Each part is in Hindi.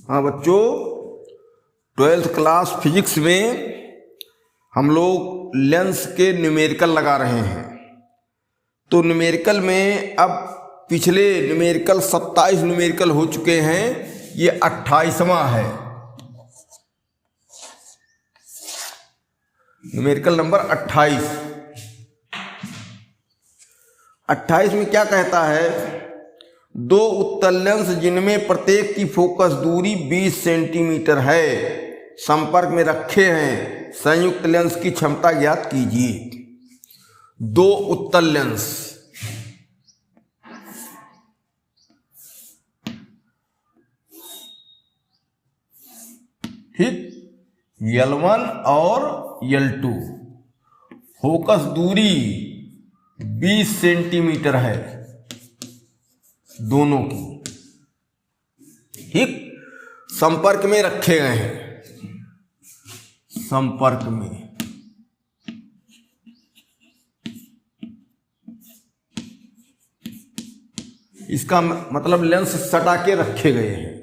हाँ बच्चों, 12th क्लास फिजिक्स में हम लोग लेंस के न्यूमेरिकल लगा रहे हैं। तो न्यूमेरिकल में अब पिछले न्यूमेरिकल 27 न्यूमेरिकल हो चुके हैं, ये 28वां है। न्यूमेरिकल नंबर 28 में क्या कहता है? दो उत्तल लेंस जिनमें प्रत्येक की फोकस दूरी 20 सेंटीमीटर है, संपर्क में रखे हैं, संयुक्त लेंस की क्षमता ज्ञात कीजिए। दो उत्तल लेंस, ठीक, L1 और L2, फोकस दूरी 20 सेंटीमीटर है दोनों की, ठीक, संपर्क में रखे गए हैं। संपर्क में इसका मतलब लेंस सटा के रखे गए हैं,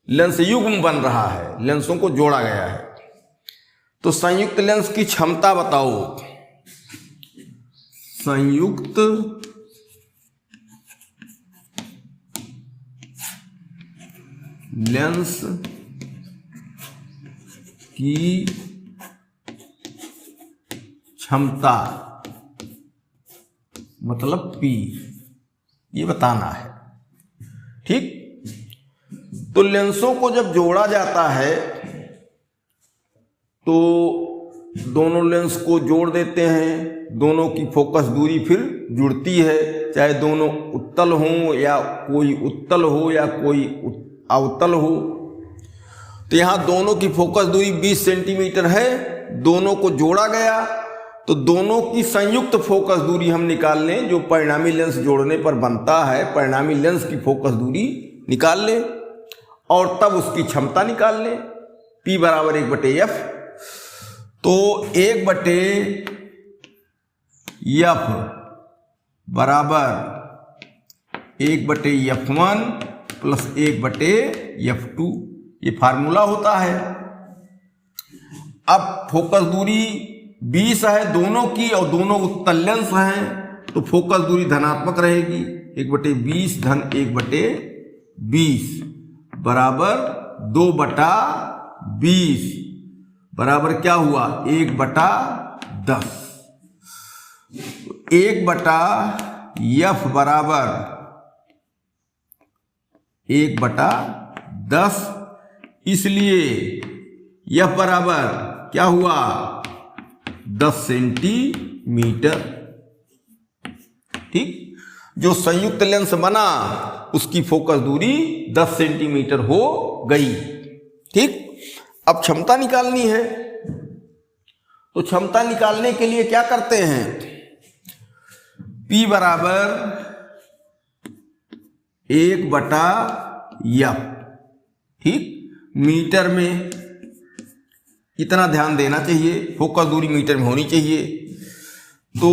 लेंस युग्म बन रहा है, लेंसों को जोड़ा गया है। तो संयुक्त लेंस की क्षमता बताओ। संयुक्त लेंस की क्षमता मतलब P, ये बताना है, ठीक। तो लेंसों को जब जोड़ा जाता है तो दोनों लेंस को जोड़ देते हैं, दोनों की फोकस दूरी फिर जुड़ती है, चाहे दोनों उत्तल हों या कोई उत्तल हो या कोई अवतल हो। तो यहाँ दोनों की फोकस दूरी 20 सेंटीमीटर है, दोनों को जोड़ा गया तो दोनों की संयुक्त फोकस दूरी हम निकाल लें, जो परिणामी लेंस जोड़ने पर बनता है। परिणामी लेंस की फोकस दूरी निकाल लें और तब उसकी क्षमता निकाल लें, P बराबर 1/F। तो 1/F बराबर 1/F1 प्लस 1/F2, ये फार्मूला होता है। अब फोकस दूरी 20 है दोनों की और दोनों उत्तल लेंस हैं, तो फोकस दूरी धनात्मक रहेगी। 1/20 धन 1/20 बराबर 2/20 बराबर क्या हुआ? 1/10। 1/F बराबर 1/10, इसलिए F बराबर क्या हुआ? 10 सेंटीमीटर, ठीक। जो संयुक्त लेंस बना उसकी फोकस दूरी 10 सेंटीमीटर हो गई, ठीक। अब क्षमता निकालनी है, तो क्षमता निकालने के लिए क्या करते हैं? P बराबर 1/F, ठीक। मीटर में इतना ध्यान देना चाहिए, फोकस दूरी मीटर में होनी चाहिए। तो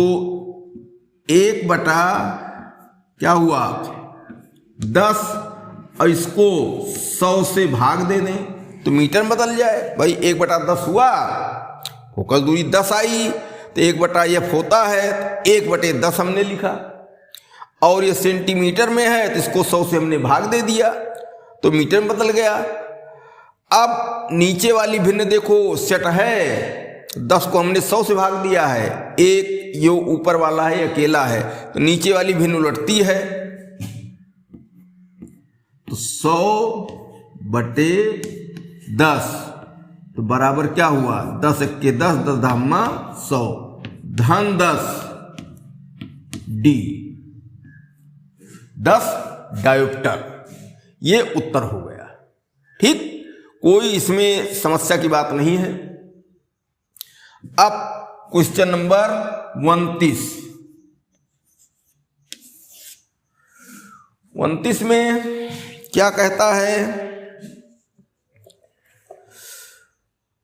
1/ क्या हुआ? 10, और इसको 100 से भाग दे दें तो मीटर में बदल जाए। भाई 1/10 हुआ, फोकस दूरी 10 आई, तो 1/F होता है, 1/10 हमने लिखा, और ये सेंटीमीटर में है तो इसको 100 से हमने भाग दे दिया तो मीटर में बदल गया। अब नीचे वाली भिन्न देखो, सेट है, 10 को हमने 100 से भाग दिया है, एक यो ऊपर वाला है अकेला है, तो नीचे वाली भिन्न उलटती है, तो 100/10 तो बराबर क्या हुआ? 10 × 10, 10 धामा 100 धन 10 D, 10 डायोप्टर। ये उत्तर हो गया, ठीक। कोई इसमें समस्या की बात नहीं है। अब क्वेश्चन नंबर 29 में क्या कहता है?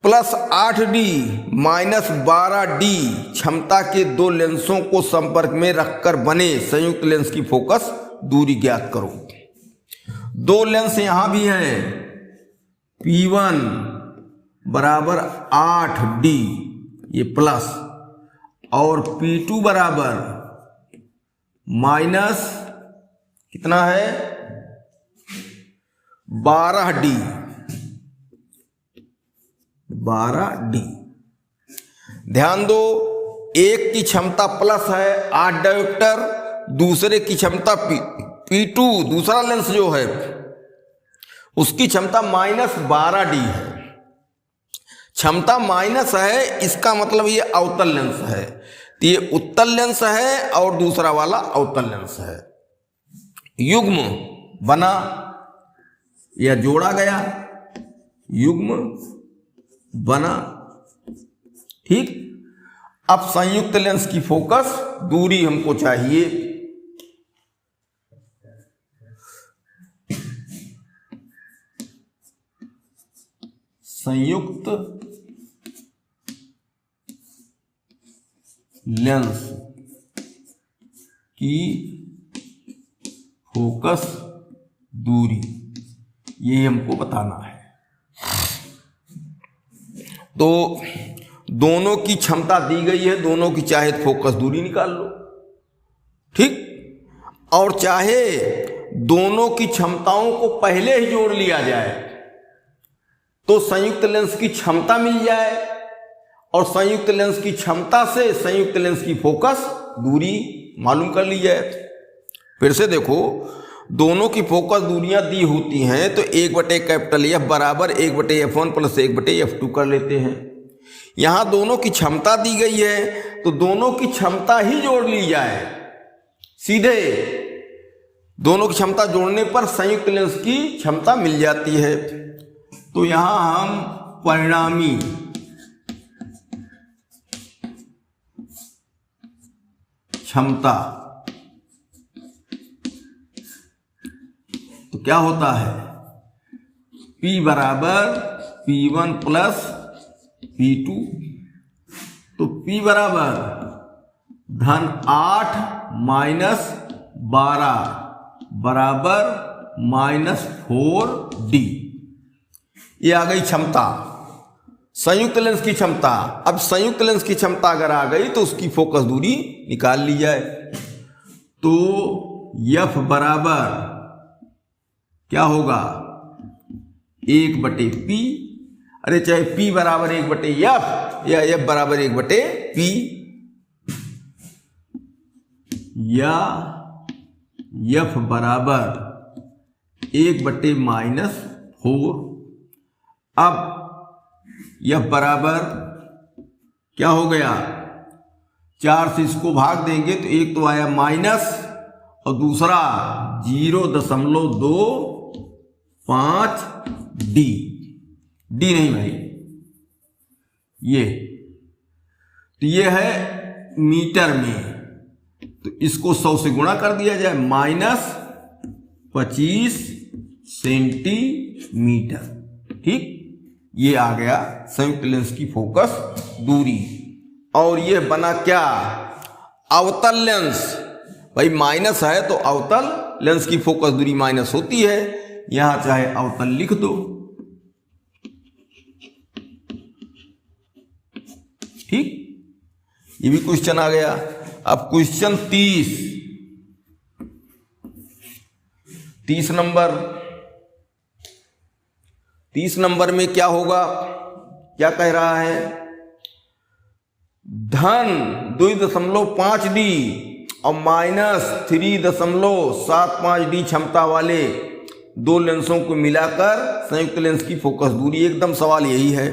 +8D - 12D क्षमता के दो लेंसों को संपर्क में रखकर बने संयुक्त लेंस की फोकस दूरी ज्ञात करो। दो लेंस यहां भी हैं, P1 बराबर 8D ये प्लस, और P2 बराबर माइनस कितना है 12D। ध्यान दो, एक की क्षमता प्लस है 8 डायोप्टर, दूसरे की क्षमता P2 दूसरा लेंस जो है उसकी क्षमता -12D है। क्षमता माइनस है, इसका मतलब ये अवतल लेंस है, तो ये उत्तल लेंस है और दूसरा वाला अवतल लेंस है। युग्म बना या जोड़ा गया, युग्म बना। ठीक, अब संयुक्त लेंस की फोकस दूरी हमको चाहिए। संयुक्त लेंस की फोकस दूरी ये हमको बताना है। तो दोनों की क्षमता दी गई है, दोनों की चाहे फोकस दूरी निकाल लो। ठीक, और चाहे दोनों की क्षमताओं को पहले ही जोड़ लिया जाए तो संयुक्त लेंस की क्षमता मिल जाए, और संयुक्त लेंस की क्षमता से संयुक्त लेंस की फोकस दूरी मालूम कर ली जाए। फिर से देखो, दोनों की फोकस दूरियां दी होती हैं तो 1/F बराबर 1/F1 प्लस 1/F2 कर लेते हैं। यहां दोनों की क्षमता दी गई है तो दोनों की क्षमता ही जोड़ ली जाए, सीधे दोनों की क्षमता जोड़ने पर संयुक्त लेंस की क्षमता मिल जाती है। तो यहां हम परिणामी क्षमता, तो क्या होता है P बराबर P1 प्लस P2, तो P बराबर -8 - 12 बराबर -4D। ये आ गई क्षमता, संयुक्त लेंस की क्षमता। अब संयुक्त लेंस की क्षमता अगर आ गई तो उसकी फोकस दूरी निकाल ली जाए। तो F बराबर क्या होगा 1/P, अरे चाहे P बराबर 1/F या F बराबर 1/P, या F बराबर 1/-4। अब F बराबर क्या हो गया, 4 से इसको भाग देंगे तो एक तो आया माइनस और दूसरा 0.25D। डी नहीं भाई, ये तो ये है मीटर में, तो इसको 100 से गुणा कर दिया जाए, -25 सेंटीमीटर। ठीक, ये आ गया संयुक्त लेंस की फोकस दूरी। और ये बना क्या, अवतल लेंस। भाई माइनस है तो अवतल लेंस की फोकस दूरी माइनस होती है, यहां चाहे अवतल लिख दो। ठीक, ये भी क्वेश्चन आ गया। अब क्वेश्चन 30 नंबर में क्या होगा, क्या कह रहा है, धन 2.5D और -3.75D क्षमता वाले दो लेंसों को मिलाकर संयुक्त लेंस की फोकस दूरी, एकदम सवाल यही है।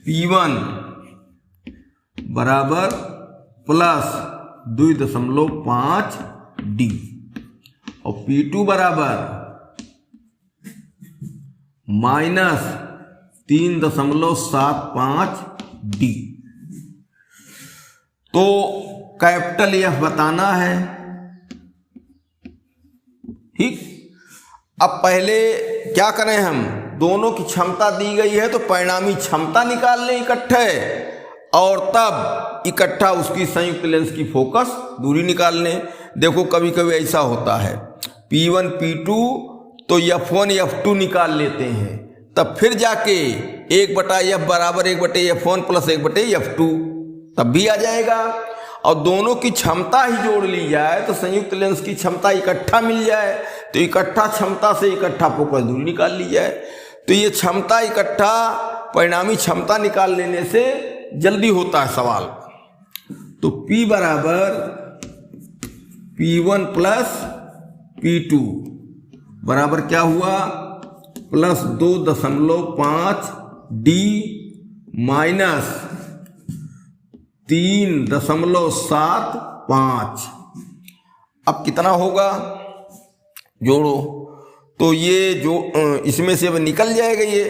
P1 बराबर +2.5D और P2 बराबर -3.75D। तो कैपिटल F बताना है। ठीक, अब पहले क्या करें हम, दोनों की क्षमता दी गई है तो परिणामी क्षमता निकाल लें इकट्ठे, और तब इकट्ठा उसकी संयुक्त लेंस की फोकस दूरी निकाल लें। देखो कभी कभी ऐसा होता है, P1 P2 तो F1 F2 निकाल लेते हैं, तब फिर जाके 1/f बराबर 1/f1 प्लस 1/f2 तब भी आ जाएगा। और दोनों की क्षमता ही जोड़ ली जाए तो संयुक्त लेंस की क्षमता इकट्ठा मिल जाए, तो इकट्ठा क्षमता से इकट्ठा फोकस दूरी निकाल ली जाए। तो ये क्षमता इकट्ठा परिणामी क्षमता निकाल लेने से जल्दी होता है सवाल। तो P बराबर P1 प्लस P2 बराबर क्या हुआ, प्लस 2.5 D माइनस 3.75। अब कितना होगा, जोड़ो तो ये जो इसमें से अब निकल जाएगा, ये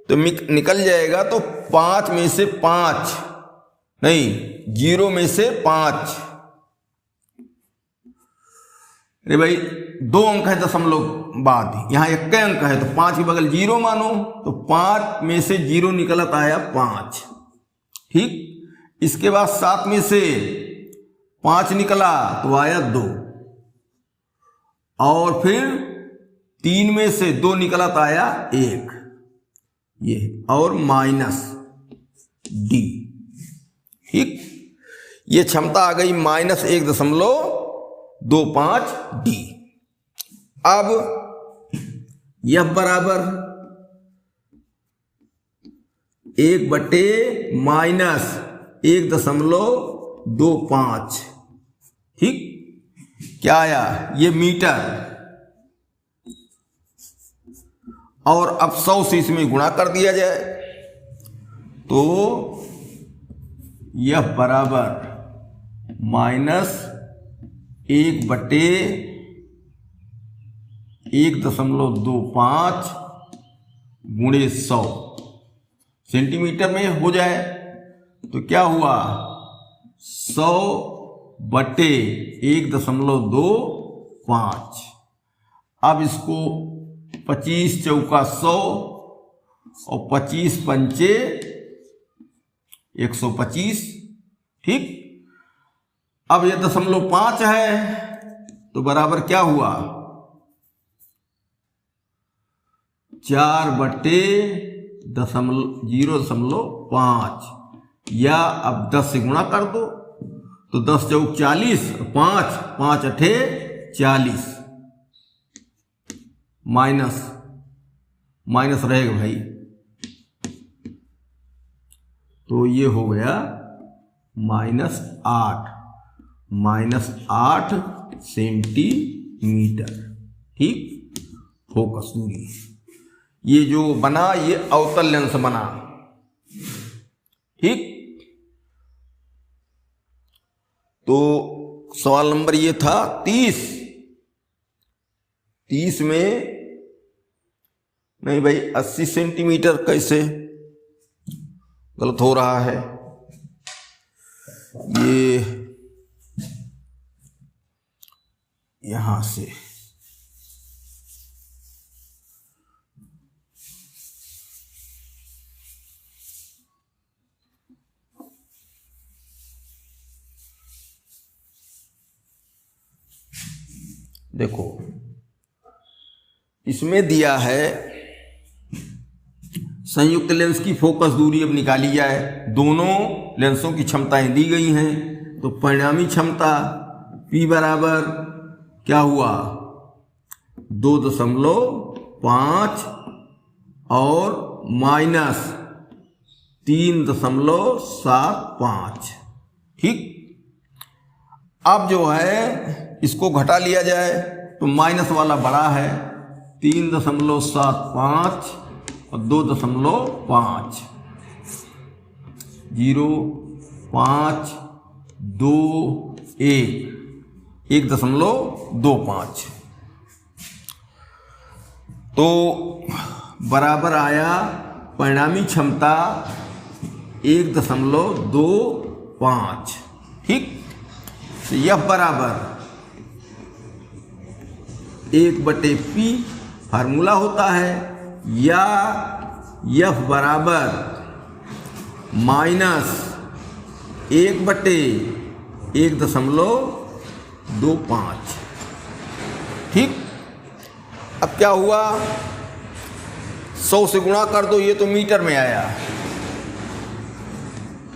तो निकल जाएगा। तो 5 में से 5 नहीं, 0 में से 5, अरे भाई 2 अंक है दशमलव बाद, यहाँ 1 अंक है तो 5 के बगल 0 मानो, तो 5 में से 0 निकलत आया 5। ठीक, इसके बाद 7 में से 5 निकला तो आया 2, और फिर 3 में से 2 निकला तो आया 1, ये और माइनस D। ठीक, ये क्षमता आ गई माइनस 1.25 D। अब F बराबर 1/-1.25। ठीक, क्या आया, ये मीटर, और अब 100 से इसमें गुणा कर दिया जाए तो F बराबर -1/1.25 गुणे 100 सेंटीमीटर में हो जाए तो क्या हुआ, 100/1.25। अब इसको 25 चौका 100 और 25 पंचे 125। ठीक, अब ये 0.5 है तो बराबर क्या हुआ, 4/0.5, या अब 10 से गुणा कर दो तो 10 चौक 40, 5 5 8 40, माइनस रहेगा भाई, तो ये हो गया -8 सेंटीमीटर। ठीक, फोकस दूरी ये जो बना ये अवतल लेंस बना। ठीक, तो सवाल नंबर ये था 30 में नहीं भाई 80 सेंटीमीटर कैसे, गलत हो रहा है। ये यहां से देखो, इसमें दिया है संयुक्त लेंस की फोकस दूरी अब निकाली जाए। दोनों लेंसों की क्षमताएं दी गई हैं, तो परिणामी क्षमता P बराबर क्या हुआ, 2.5 और माइनस 3.75। ठीक, अब जो है इसको घटा लिया जाए तो माइनस वाला बड़ा है, 3.75 और 2.5, 0 5 2 1 1.25। तो बराबर आया परिणामी क्षमता 1.25। ठीक, तो F बराबर 1/P फार्मूला होता है, या F बराबर -1/1.25। ठीक, अब क्या हुआ, 100 से गुणा कर दो, ये तो मीटर में आया।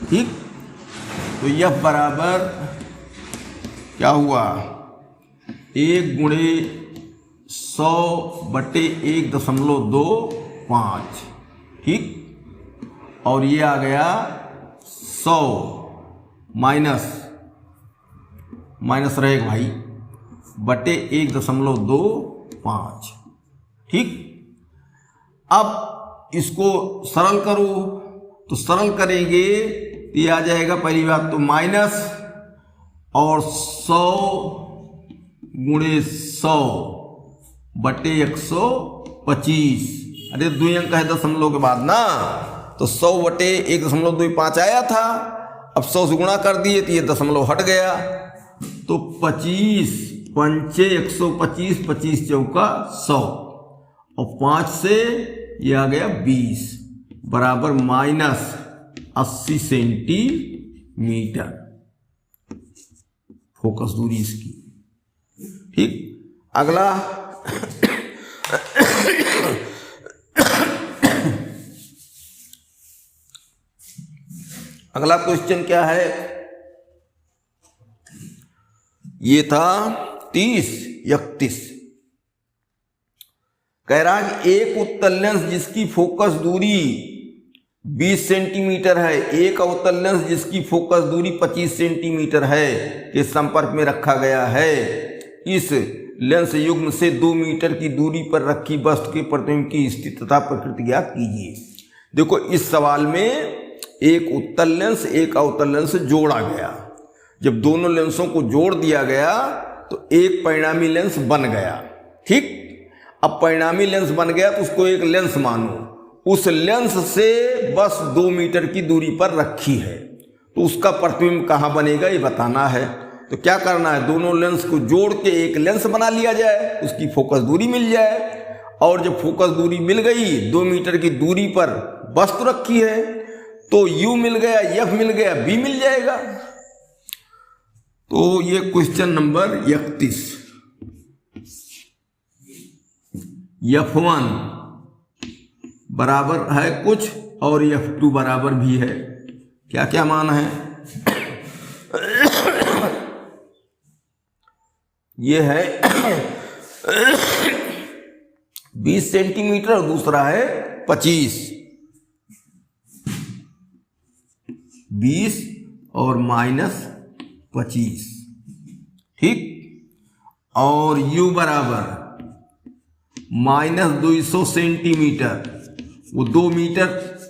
ठीक, तो F बराबर क्या हुआ, 1 गुणे 100/1.25। ठीक, और ये आ गया 100 माइनस रहेगा भाई बटे 1.25। ठीक, अब इसको सरल करो, तो सरल करेंगे तो ये आ जाएगा, पहली बात तो माइनस और 100 गुणे 100/125। अरे 2 अंक है दशमलव के बाद ना, तो 100/1.25 आया था। अब 100 से गुणा कर दिए तो ये दशमलव हट गया, तो 25 पंचे 125, 25 चौका 100 और 5 से ये आ गया 20 बराबर -80 सेंटीमीटर फोकस दूरी इसकी। ठीक, अगला अगला क्वेश्चन क्या है, ये था 30-31। कह रहा है कि एक उत्तल लेंस जिसकी फोकस दूरी 20 सेंटीमीटर है, एक अवतल लेंस जिसकी फोकस दूरी 25 सेंटीमीटर है के संपर्क में रखा गया है। इस लेंस युग्म से 2 मीटर की दूरी पर रखी वस्तु के प्रतिबिंब की स्थिति तथा प्रकृति ज्ञात कीजिए। देखो, इस सवाल में एक उत्तल लेंस एक अवतल लेंस जोड़ा गया। जब दोनों लेंसों को जोड़ दिया गया तो एक परिणामी लेंस बन गया। ठीक, अब परिणामी लेंस बन गया तो उसको एक लेंस मानो। उस लेंस से बस 2 मीटर की दूरी पर रखी है, तो उसका प्रतिबिंब कहाँ बनेगा ये बताना है। तो क्या करना है, दोनों लेंस को जोड़ के एक लेंस बना लिया जाए, उसकी फोकस दूरी मिल जाए। और जब फोकस दूरी मिल गई, 2 मीटर की दूरी पर वस्तु रखी है, तो U मिल गया, F मिल गया, B मिल जाएगा। तो ये क्वेश्चन नंबर 31। F1 बराबर है कुछ और F2 बराबर भी है। क्या क्या मान है, ये है 20 सेंटीमीटर और दूसरा है 25। 20 और -25। ठीक, और U बराबर -200 सेंटीमीटर। वो 2 मीटर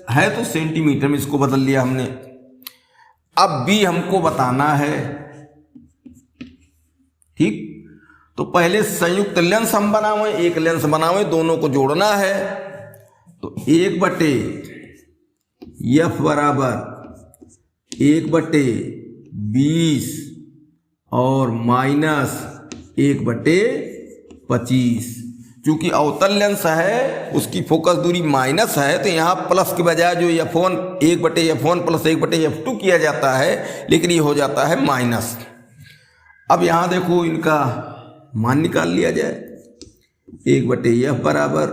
है तो सेंटीमीटर में इसको बदल लिया हमने। अब B हमको बताना है। ठीक, तो पहले संयुक्त लेंस हम बनावे, एक लेंस बनावे, दोनों को जोड़ना है। तो 1/F बराबर 1/20 और -1/25। चूंकि अवतल लेंस है उसकी फोकस दूरी माइनस है, तो यहाँ प्लस के बजाय जो F1 1/F1 प्लस 1/F2 किया जाता है, लेकिन ये हो जाता है माइनस। अब यहाँ देखो इनका मान निकाल लिया जाए। 1/F बराबर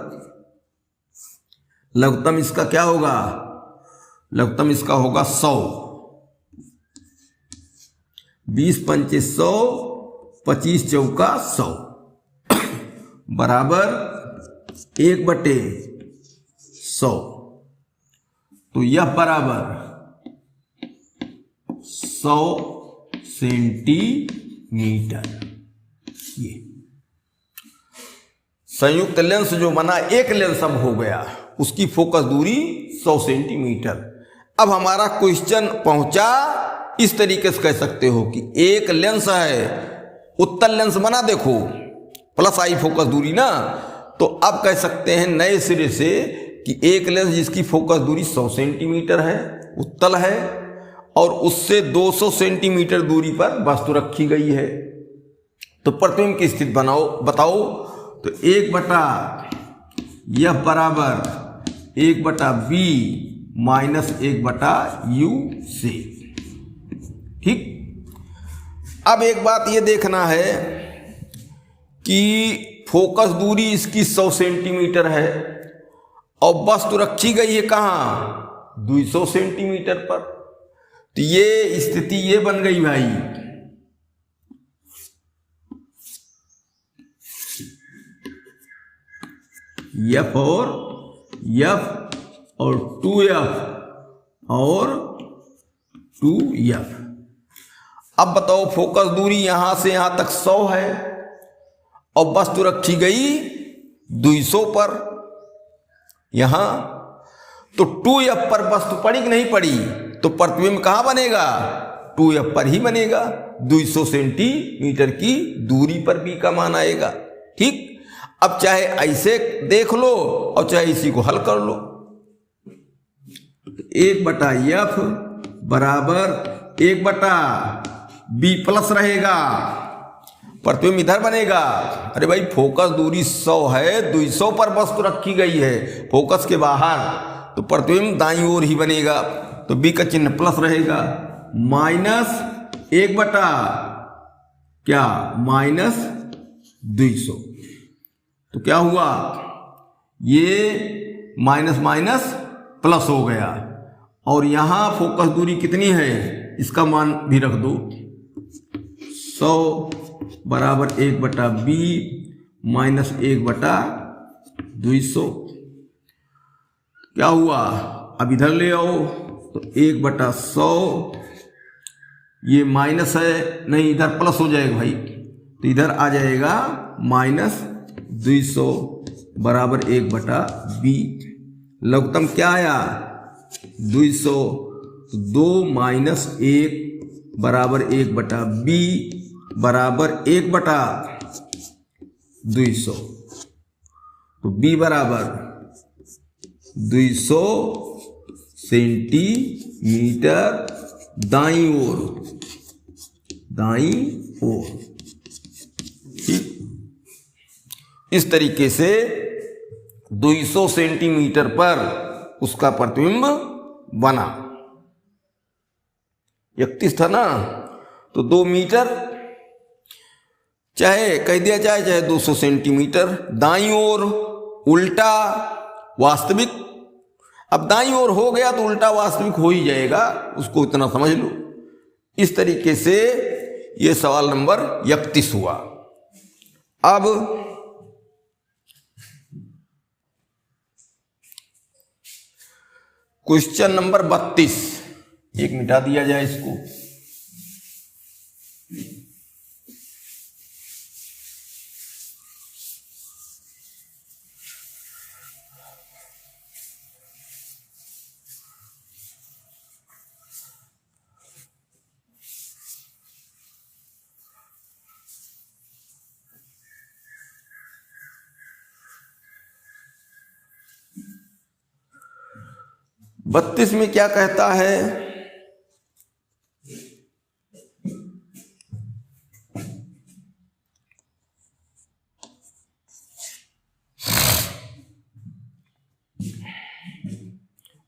लघुत्तम इसका क्या होगा, लघुत्तम इसका होगा 100। 20 पंचे 100, 25 चौका 100 बराबर 1/100। तो यह बराबर 100 सेंटीमीटर। ये संयुक्त लेंस जो बना, एक लेंस अब हो गया, उसकी फोकस दूरी 100 सेंटीमीटर। अब हमारा क्वेश्चन पहुंचा इस तरीके से कह सकते हो कि एक लेंस है, उत्तल लेंस बना, देखो प्लस आई फोकस दूरी ना, तो अब कह सकते हैं नए सिरे से कि एक लेंस जिसकी फोकस दूरी 100 सेंटीमीटर है, उत्तल है, और उससे 200 सेंटीमीटर दूरी पर वस्तु रखी गई है। तो प्रतिबिंब की स्थिति बताओ। तो 1/F बराबर 1/B माइनस 1/U से। ठीक, अब एक बात ये देखना है कि फोकस दूरी इसकी 100 सेंटीमीटर है और वस्तु रखी गई है कहाँ, 200 सेंटीमीटर पर। तो ये स्थिति ये बन गई भाई, F और 2F और 2F। अब बताओ फोकस दूरी यहां से यहां तक 100 है और वस्तु रखी गई 200 पर यहां, तो 2F पर वस्तु पड़ी कि नहीं पड़ी, तो प्रतिबिंब कहां बनेगा, 2F पर ही बनेगा। 200 सेंटीमीटर की दूरी पर B का मान आएगा। ठीक, अब चाहे ऐसे देख लो और चाहे इसी को हल कर लो। 1/F बराबर 1/B प्लस रहेगा, प्रतिबिंब इधर बनेगा। अरे भाई फोकस दूरी 100 है, 200 पर वस्तु रखी गई है फोकस के बाहर, तो प्रतिबिंब दाईं ओर ही बनेगा, तो B का चिन्ह प्लस रहेगा। माइनस 1/, क्या, -200। तो क्या हुआ, ये माइनस माइनस प्लस हो गया, और यहां फोकस दूरी कितनी है इसका मान भी रख दो, 100 बराबर 1/B माइनस 1/200। क्या हुआ, अब इधर ले आओ, तो 1/100, ये माइनस है, नहीं इधर प्लस हो जाएगा भाई, तो इधर आ जाएगा -200 बराबर 1/B। लघुत्तम क्या आया, 200, तो 2 - 1 बराबर 1/B बराबर 1/200, तो B बराबर 200 सेंटीमीटर दाईं ओर। ठीक, इस तरीके से 200 सेंटीमीटर पर उसका प्रतिबिंब बना। 31 था ना, तो 2 मीटर चाहे कह दिया जाए, चाहे 200 सेंटीमीटर दाईं ओर, उल्टा वास्तविक। अब दाईं ओर हो गया तो उल्टा वास्तविक हो ही जाएगा, उसको इतना समझ लो। इस तरीके से यह सवाल नंबर 31 हुआ। अब क्वेश्चन नंबर 32, एक मिटा दिया जाए इसको। बत्तीस में क्या कहता है,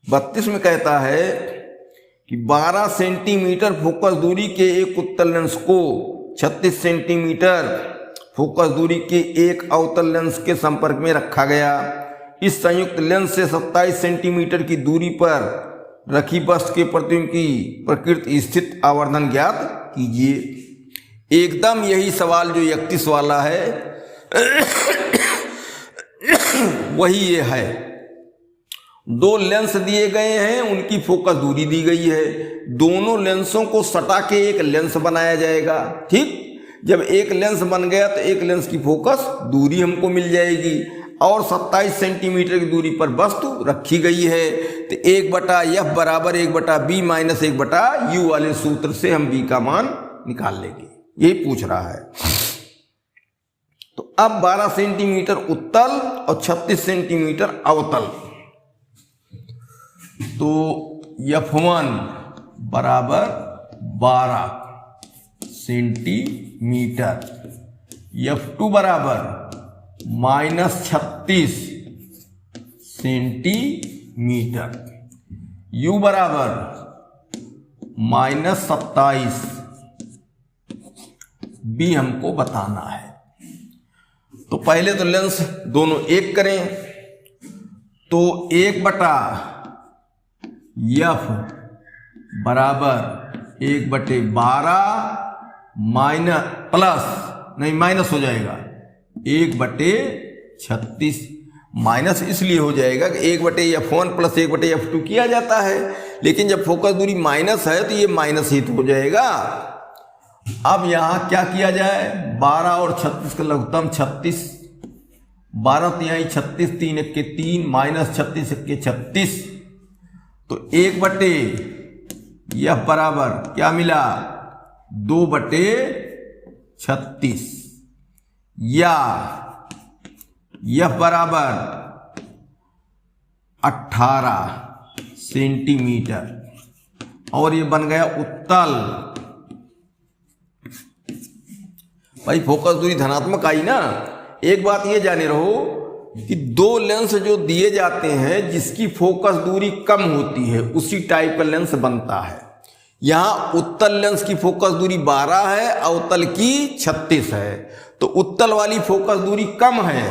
बत्तीस में कहता है कि 12 सेंटीमीटर फोकस दूरी के एक उत्तल लेंस को 36 सेंटीमीटर फोकस दूरी के एक अवतल लेंस के संपर्क में रखा गया। इस संयुक्त लेंस से 27 सेंटीमीटर की दूरी पर रखी वस्तु के प्रतिबिंब की प्रकृति स्थित आवर्धन ज्ञात कीजिए। एकदम यही सवाल जो 31 वाला है वही ये है। दो लेंस दिए गए हैं, उनकी फोकस दूरी दी गई है, दोनों लेंसों को सटा के एक लेंस बनाया जाएगा। ठीक, जब एक लेंस बन गया तो एक लेंस की फोकस दूरी हमको मिल जाएगी और 27 सेंटीमीटर की दूरी पर वस्तु रखी गई है। तो 1/F बराबर 1/B माइनस 1/U वाले सूत्र से हम B का मान निकाल लेंगे, यही पूछ रहा है। तो अब 12 सेंटीमीटर उत्तल और 36 सेंटीमीटर अवतल, तो F1 बराबर 12 सेंटीमीटर, F2 बराबर -36 सेंटीमीटर, U बराबर -27, B हमको बताना है। तो पहले तो लेंस दोनों एक करें, तो 1/f बराबर 1/12 माइनस हो जाएगा 1/36। माइनस इसलिए हो जाएगा कि 1/f1 प्लस 1/f2 किया जाता है, लेकिन जब फोकस दूरी माइनस है तो ये माइनस ही तो हो जाएगा। अब यहां क्या किया जाए, 12 और 36 का लघुत्तम 36, 12 तिहाई 36, 3 1 3 माइनस 36 1 36। तो 1/f बराबर क्या मिला 2/36 या f बराबर 18 सेंटीमीटर और ये बन गया उत्तल। भाई फोकस दूरी धनात्मक आई ना। एक बात ये जाने रहो कि दो लेंस जो दिए जाते हैं जिसकी फोकस दूरी कम होती है उसी टाइप का लेंस बनता है। यहां उत्तल लेंस की फोकस दूरी 12 है, अवतल की 36 है, तो उत्तल वाली फोकस दूरी कम है,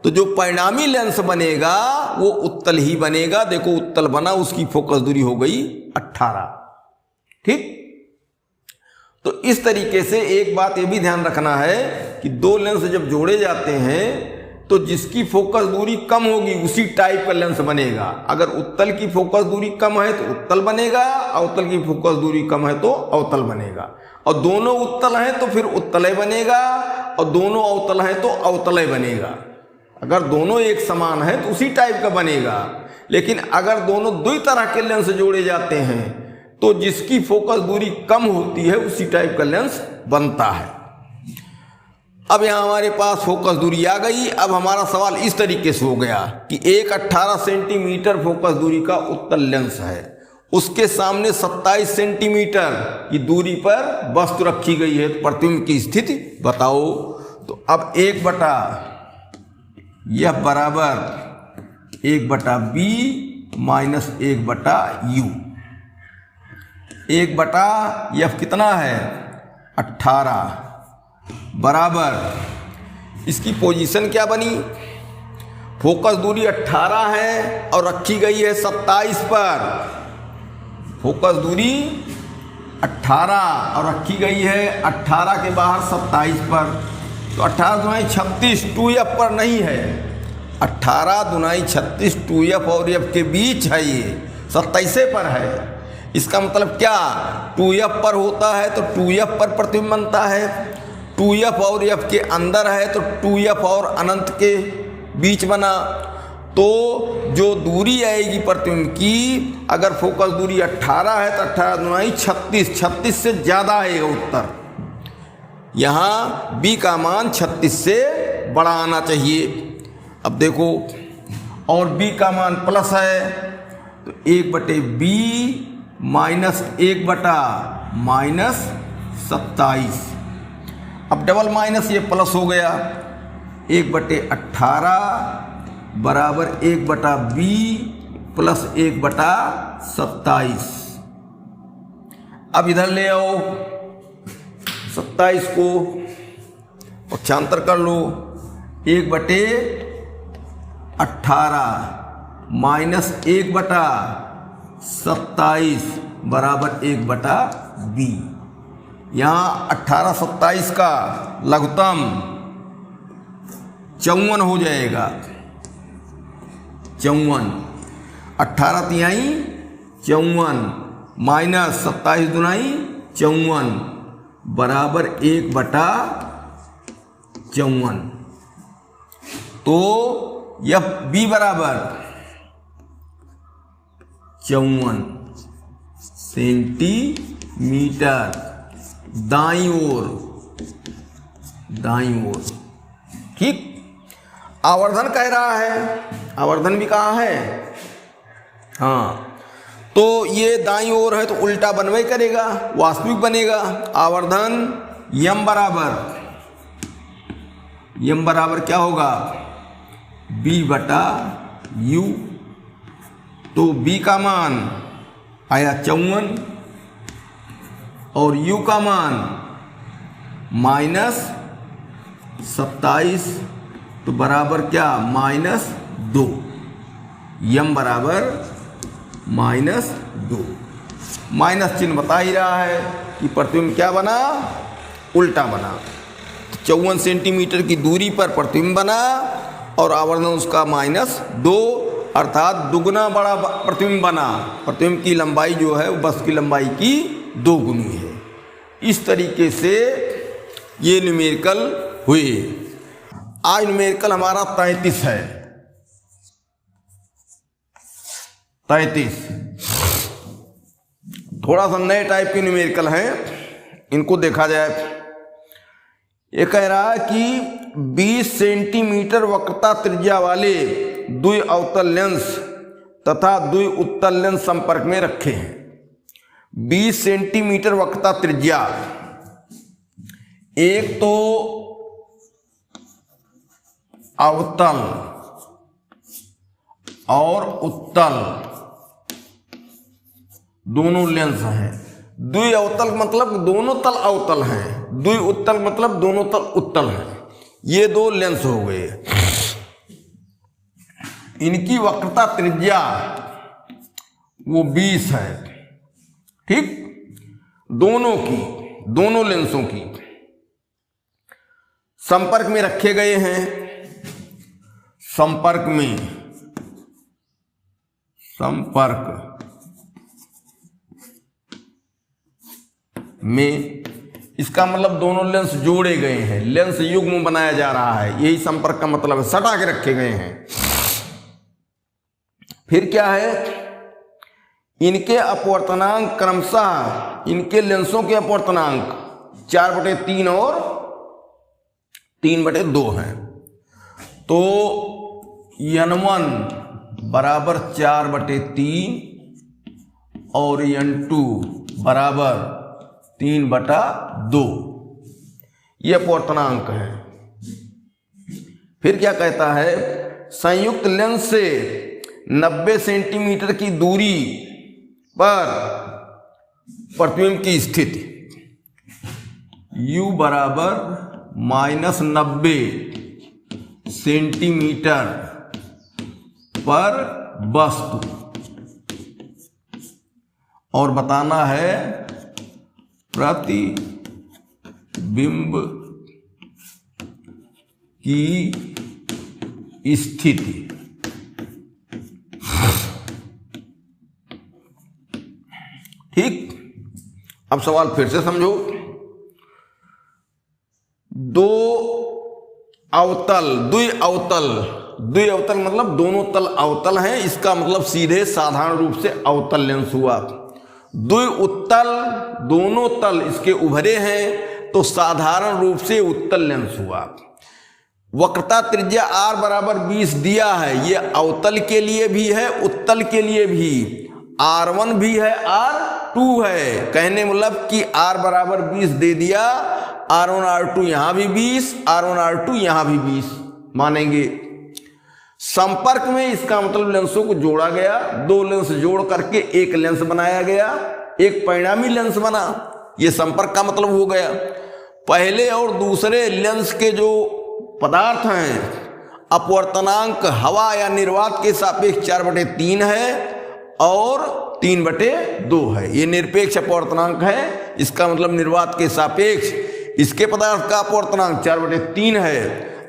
तो जो परिणामी लेंस बनेगा वो उत्तल ही बनेगा। देखो उत्तल बना, उसकी फोकस दूरी हो गई 18। ठीक, तो इस तरीके से एक बात ये भी ध्यान रखना है कि दो लेंस जब जोड़े जाते हैं तो जिसकी फोकस दूरी कम होगी उसी टाइप का लेंस बनेगा। अगर उत्तल की फोकस दूरी कम है तो उत्तल बनेगा, अवतल की फोकस दूरी कम है तो अवतल बनेगा, और दोनों उत्तल हैं तो फिर उत्तलय बनेगा, और दोनों अवतल हैं तो अवतलय बनेगा। अगर दोनों एक समान है तो उसी टाइप का बनेगा, लेकिन अगर दोनों दो तरह के लेंस जोड़े जाते हैं तो जिसकी फोकस दूरी कम होती है उसी टाइप का लेंस बनता है। अब यहां हमारे पास फोकस दूरी आ गई। अब हमारा सवाल इस तरीके से हो गया कि एक 18 सेंटीमीटर फोकस दूरी का उत्तल लेंस है, उसके सामने 27 सेंटीमीटर की दूरी पर वस्तु रखी गई है, तो प्रतिबिंब की स्थिति बताओ। तो अब 1/f बराबर 1/b माइनस 1/u। 1/f कितना है 18 बराबर इसकी पोजीशन क्या बनी, फोकस दूरी 18 है और रखी गई है 27 पर। फोकस दूरी 18 और रखी गई है 18 के बाहर 27 पर, तो 18 दुनाई 36 2f पर नहीं है, 18 दुनाई 36 2f और f के बीच है, ये 27 पर है। इसका मतलब क्या, 2f पर होता है तो 2f पर प्रतिबिंब बनता है, 2f और f के अंदर है तो 2f और अनंत के बीच बना। तो जो दूरी आएगी प्रतिबिंब की, अगर फोकस दूरी 18 है तो 18 दुनाई 36, 36 से ज़्यादा आएगा उत्तर। यहाँ b का मान 36 से बड़ा आना चाहिए। अब देखो, और b का मान प्लस है तो 1/b माइनस 1/-27। अब डबल माइनस ये प्लस हो गया, 1/18 बराबर 1/b प्लस 1/27। अब इधर ले आओ 27 को पक्षांतर कर लो, 1/18 माइनस 1/27 बराबर 1/b। यहाँ 18 27 का लघुत्तम 54 हो जाएगा, 54, 18 तिहाई 54 माइनस 27 दुनाई 54 बराबर 1/54। तो यह b बराबर 54 सेंटीमीटर दाईं ओर। ठीक, आवर्धन कह रहा है, आवर्धन भी कहा है, हाँ, तो ये दाईं ओर है तो उल्टा बनवे करेगा, वास्तविक बनेगा। आवर्धन यम बराबर क्या होगा b/u। तो b का मान आया 54 और u का मान -27, तो बराबर क्या -2। m बराबर -2। माइनस चिन्ह बता ही रहा है कि प्रतिबिंब क्या बना, उल्टा बना। 54 सेंटीमीटर की दूरी पर प्रतिबिंब बना और आवर्धन उसका -2, अर्थात दुगना बड़ा प्रतिबिंब बना। प्रतिबिंब की लंबाई जो है वो बस की लंबाई की 2 गुनी है। इस तरीके से ये न्यूमेरिकल हुए। आज न्यूमेरिकल हमारा 33 है। 33 थोड़ा सा नए टाइप के न्यूमेरिकल हैं, इनको देखा जाए। ये कह रहा है कि 20 सेंटीमीटर वक्रता त्रिज्या वाले द्वि अवतल लेंस तथा द्वि उत्तल लेंस संपर्क में रखे हैं। 20 सेंटीमीटर वक्रता त्रिज्या, एक तो अवतल और उत्तल दोनों लेंस हैं। द्वि अवतल मतलब दोनों तल अवतल हैं, द्वि उत्तल मतलब दोनों तल उत्तल हैं। ये दो लेंस हो गए। इनकी वक्रता त्रिज्या वो 20 है। ठीक, दोनों की, दोनों लेंसों की संपर्क में रखे गए हैं। संपर्क में इसका मतलब दोनों लेंस जोड़े गए हैं, लेंस युग्म बनाया जा रहा है, यही संपर्क का मतलब है, सटा के रखे गए हैं। फिर क्या है, इनके अपवर्तनांक क्रमशः, इनके लेंसों के अपवर्तनांक 4/3 और 3/2 हैं। तो n1 बराबर 4/3 और n2 बराबर 3/2, ये अपवर्तनांक है। फिर क्या कहता है, संयुक्त लेंस से 90 सेंटीमीटर की दूरी पर प्रतिबिंब की स्थिति u बराबर -90 सेंटीमीटर पर वस्तु, और बताना है प्रतिबिंब की स्थिति। ठीक, अब सवाल फिर से समझो। दो अवतल, द्वि अवतल मतलब दोनों तल अवतल हैं, इसका मतलब सीधे साधारण रूप से अवतल लेंस हुआ। द्वि उत्तल, दोनों तल इसके उभरे हैं, तो साधारण रूप से उत्तल लेंस हुआ। वक्रता त्रिज्या r बराबर 20 दिया है, ये अवतल के लिए भी है, उत्तल के लिए भी। R1 भी है, R2 है, कहने मतलब कि r बराबर 20 दे दिया, R1 R2 यहां भी 20, R1 R2 यहां भी 20 मानेंगे। संपर्क में इसका मतलब लेंसों को जोड़ा गया, दो लेंस जोड़ करके एक लेंस बनाया गया, एक परिणामी लेंस बना। यह संपर्क का मतलब हो गया। पहले और दूसरे लेंस के जो पदार्थ हैं, अपवर्तनांक हवा या निर्वात के सापेक्ष 4/3 है और 3/2 है। ये निरपेक्ष अपवर्तनांक है, इसका मतलब निर्वात के सापेक्ष इसके पदार्थ का अपवर्तनांक 4/3 है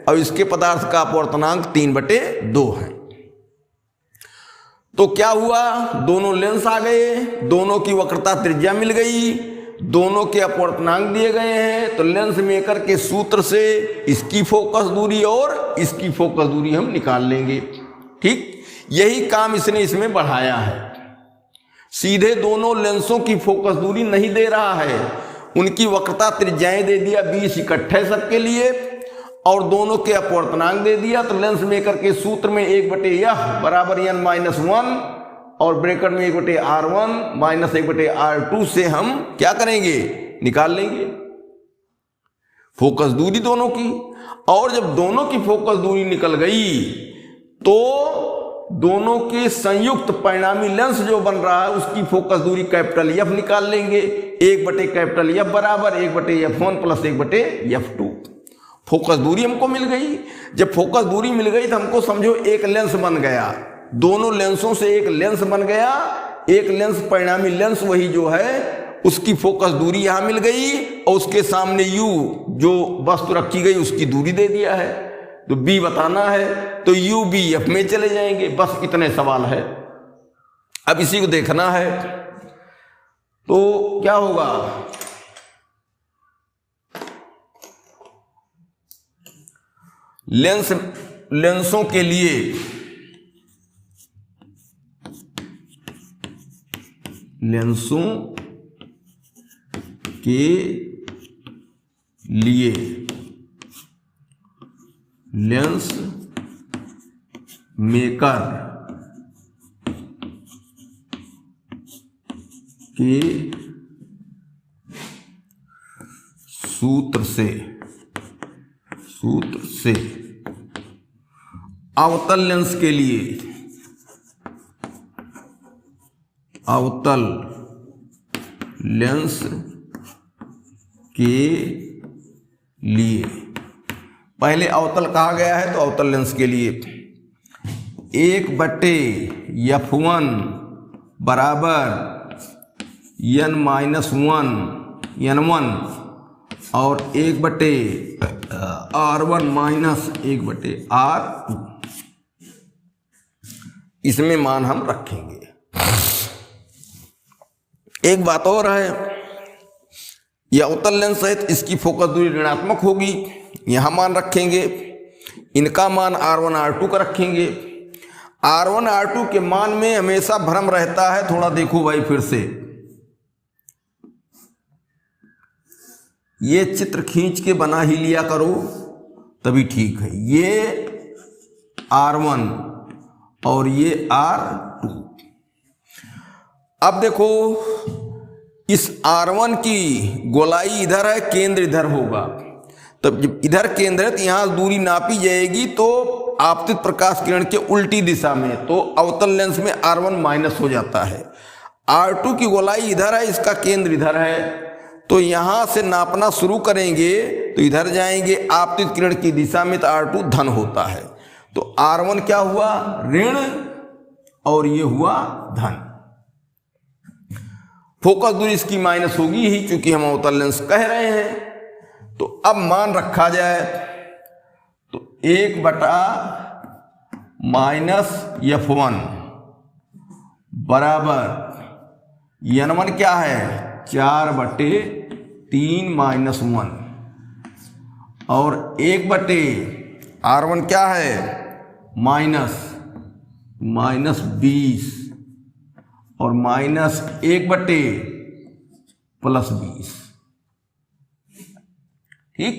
और इसके पदार्थ का अपवर्तनांक 3/2 है। तो क्या हुआ, दोनों लेंस आ गए, दोनों की वक्रता त्रिज्या मिल गई, दोनों के अपवर्तनांक दिए गए हैं। तो लेंस मेकर के सूत्र से इसकी फोकस दूरी और इसकी फोकस दूरी हम निकाल लेंगे। ठीक, यही काम इसने इसमें बढ़ाया है। सीधे दोनों लेंसों की फोकस दूरी नहीं दे रहा है, उनकी वक्रता त्रिज्याएं दे दिया 20 इकट्ठे सबके लिए और दोनों के अपवर्तनांक दे दिया। तो लेंस मेकर के सूत्र में 1/f बराबर n-1 और ब्रैकेट में 1/r1 माइनस 1/r2 से हम क्या करेंगे, निकाल लेंगे फोकस दूरी दोनों की। और जब दोनों की फोकस दूरी निकल गई तो दोनों के संयुक्त परिणामी लेंस जो बन रहा है उसकी फोकस दूरी कैपिटल F निकाल लेंगे। 1/F बराबर 1/F1 प्लस 1/F2। फोकस दूरी हमको मिल गई। जब फोकस दूरी मिल गई तो हमको समझो एक लेंस बन गया, दोनों लेंसों से एक लेंस बन गया, एक लेंस परिणामी लेंस वही जो है उसकी फोकस दूरी यहां मिल गई और उसके सामने यू जो वस्तु रखी गई उसकी दूरी दे दिया है। तो बी बताना है तो यू बी एफ में चले जाएंगे। बस इतने सवाल है, अब इसी को देखना है। तो क्या होगा, लेंसों के लिए लेंस मेकर के सूत्र से अवतल लेंस के लिए पहले अवतल कहा गया है तो अवतल लेंस के लिए 1/f1 बराबर n-1 n1 और 1/r1 माइनस 1/r2, इसमें मान हम रखेंगे। एक बात और है, यह अवतल लेंस है तो इसकी फोकस दूरी ऋणात्मक होगी, यहां मान रखेंगे। इनका मान R1 R2 का रखेंगे। R1 R2 के मान में हमेशा भ्रम रहता है, थोड़ा देखो भाई फिर से, ये चित्र खींच के बना ही लिया करो तभी ठीक है। ये R1 और ये R2। अब देखो इस R1 की गोलाई इधर है, केंद्र इधर होगा, तब जब इधर केंद्र है तो यहां दूरी नापी जाएगी तो आपतित प्रकाश किरण के उल्टी दिशा में, तो अवतल लेंस में R1 माइनस हो जाता है। R2 की गोलाई इधर है, इसका केंद्र इधर है, तो यहां से नापना शुरू करेंगे तो इधर जाएंगे आपतित किरण की दिशा में तो R2 धन होता है। तो R1 क्या हुआ, ऋण, और ये हुआ धन। फोकस दूरी इसकी माइनस होगी ही क्योंकि हम अवतल लेंस कह रहे हैं। तो अब मान रखा जाए तो 1/-f1 बराबर n1 क्या है 4/3 - 1 और 1/r1 क्या है -20 और -1/+20। ठीक,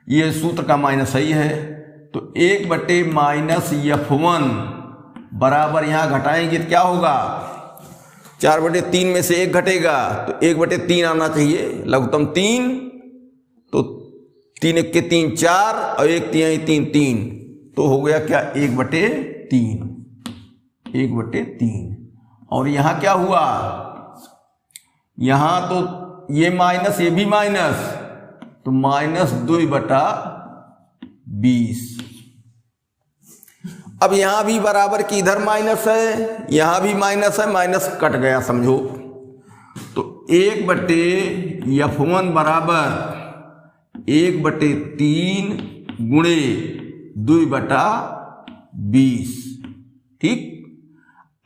ये सूत्र का माइनस सही है। तो 1/-f1 बराबर यहां घटाएंगे तो क्या होगा, 4/3 में से 1 घटेगा तो 1/3 आना चाहिए, लघुत्तम 3, तो 3 × 3 = 4 और 1 × 3 = 3, तो हो गया क्या 1/3। और यहां क्या हुआ, यहां तो ये माइनस ये भी माइनस, तो -2/20। अब यहां भी बराबर की इधर माइनस है, यहां भी माइनस है, माइनस कट गया समझो। तो 1/f1 बराबर 1/3 × 2/20। ठीक,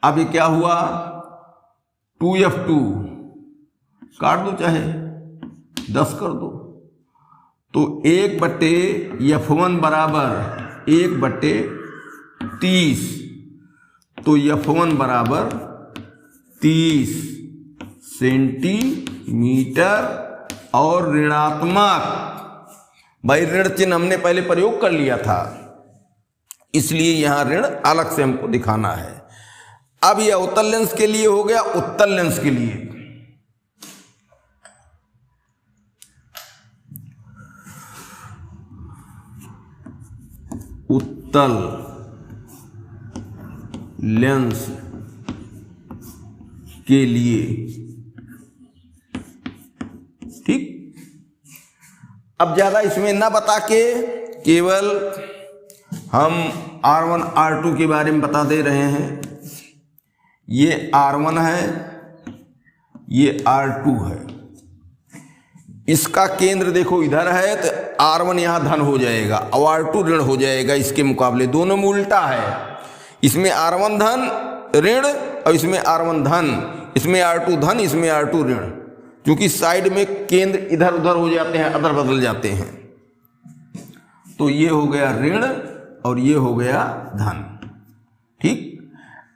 अब ये क्या हुआ 2f2 काट दो चाहे 10 कर दो, तो 1/f1 बराबर 1/30, तो f1 बराबर 30 सेंटीमीटर और ऋणात्मक, भाई ऋण चिन्ह हमने पहले प्रयोग कर लिया था इसलिए यहां ऋण अलग से हमको दिखाना है। अब यह अवतल लेंस के लिए हो गया। उत्तल लेंस के लिए उत्तल लेंस के लिए ठीक, अब ज्यादा इसमें ना बता के केवल हम R1 R2 के बारे में बता दे रहे हैं। ये R1 है, ये R2 है। इसका केंद्र देखो इधर है तो R1 यहाँ धन हो जाएगा और R2 ऋण हो जाएगा इसके मुकाबले। दोनों में उल्टा है, इसमें R1 धन ऋण और इसमें R1 धन, इसमें R2 धन, इसमें R2 ऋण। क्योंकि साइड में केंद्र इधर उधर हो जाते हैं, अदर बदल जाते हैं। तो ये हो गया ऋण और ये हो गया धन। ठीक।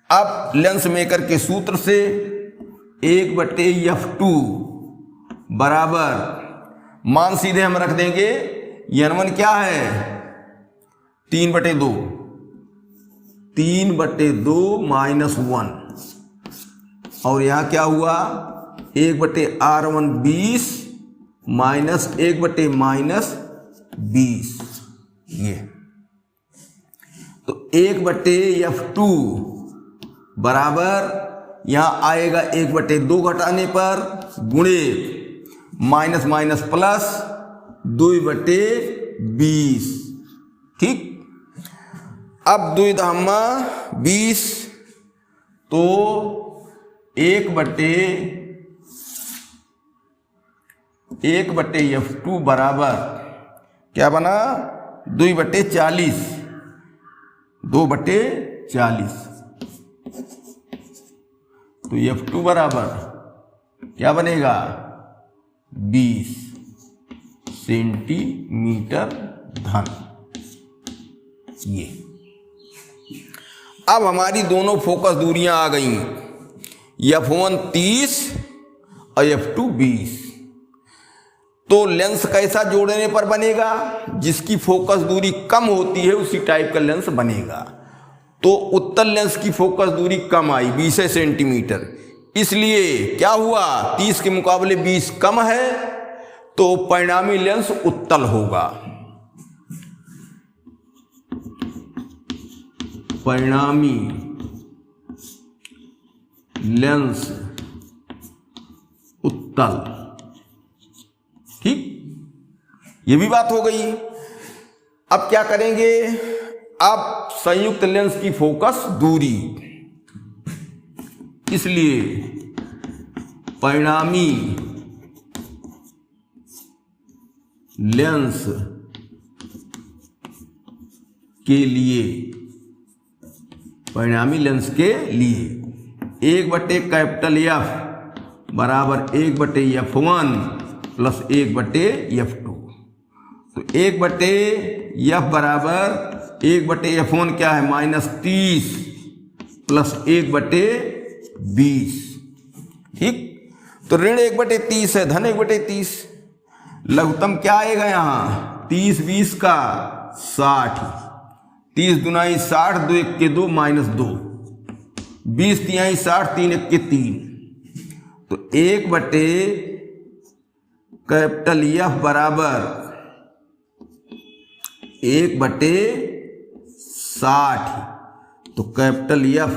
अब लेंस मेकर के सूत्र से 1/F2 बराबर, मान सीधे हम रख देंगे, N1 क्या है 3/2, 3/2 -1, और यहां क्या हुआ 1/R1 20 माइनस 1/-20, ये तो 1/F2 बराबर यहां आएगा 1/2 घटाने पर गुणे माइनस माइनस प्लस 2/20। ठीक। अब 2×20 तो 1/F2 बराबर क्या बना 2/40, 2/40। तो F2 बराबर क्या बनेगा 20 सेंटीमीटर धन। ये अब हमारी दोनों फोकस दूरियां आ गई, F1 30 और F2 20। तो लेंस कैसा जोड़ने पर बनेगा, जिसकी फोकस दूरी कम होती है उसी टाइप का लेंस बनेगा। तो उत्तल लेंस की फोकस दूरी कम आई 20 सेंटीमीटर, इसलिए क्या हुआ 30 के मुकाबले 20 कम है, तो परिणामी लेंस उत्तल होगा। परिणामी लेंस उत्तल। ठीक, ये भी बात हो गई। अब क्या करेंगे, अब संयुक्त लेंस की फोकस दूरी, इसलिए परिणामी लेंस के लिए, परिणामी लेंस के लिए 1/F बराबर 1/F1 प्लस 1/F2। तो 1/F बराबर 1/F1 क्या है -30 प्लस 1/20। ठीक। तो ऋण 1/30 है, धन 1/30। लघुत्तम क्या आएगा यहाँ 30 20 का 60, 30 दूनाई 60, 2 1 के 2 -2, 20 तिहाई 60, 3 1 के 3। तो 1/F बराबर 1/60। तो F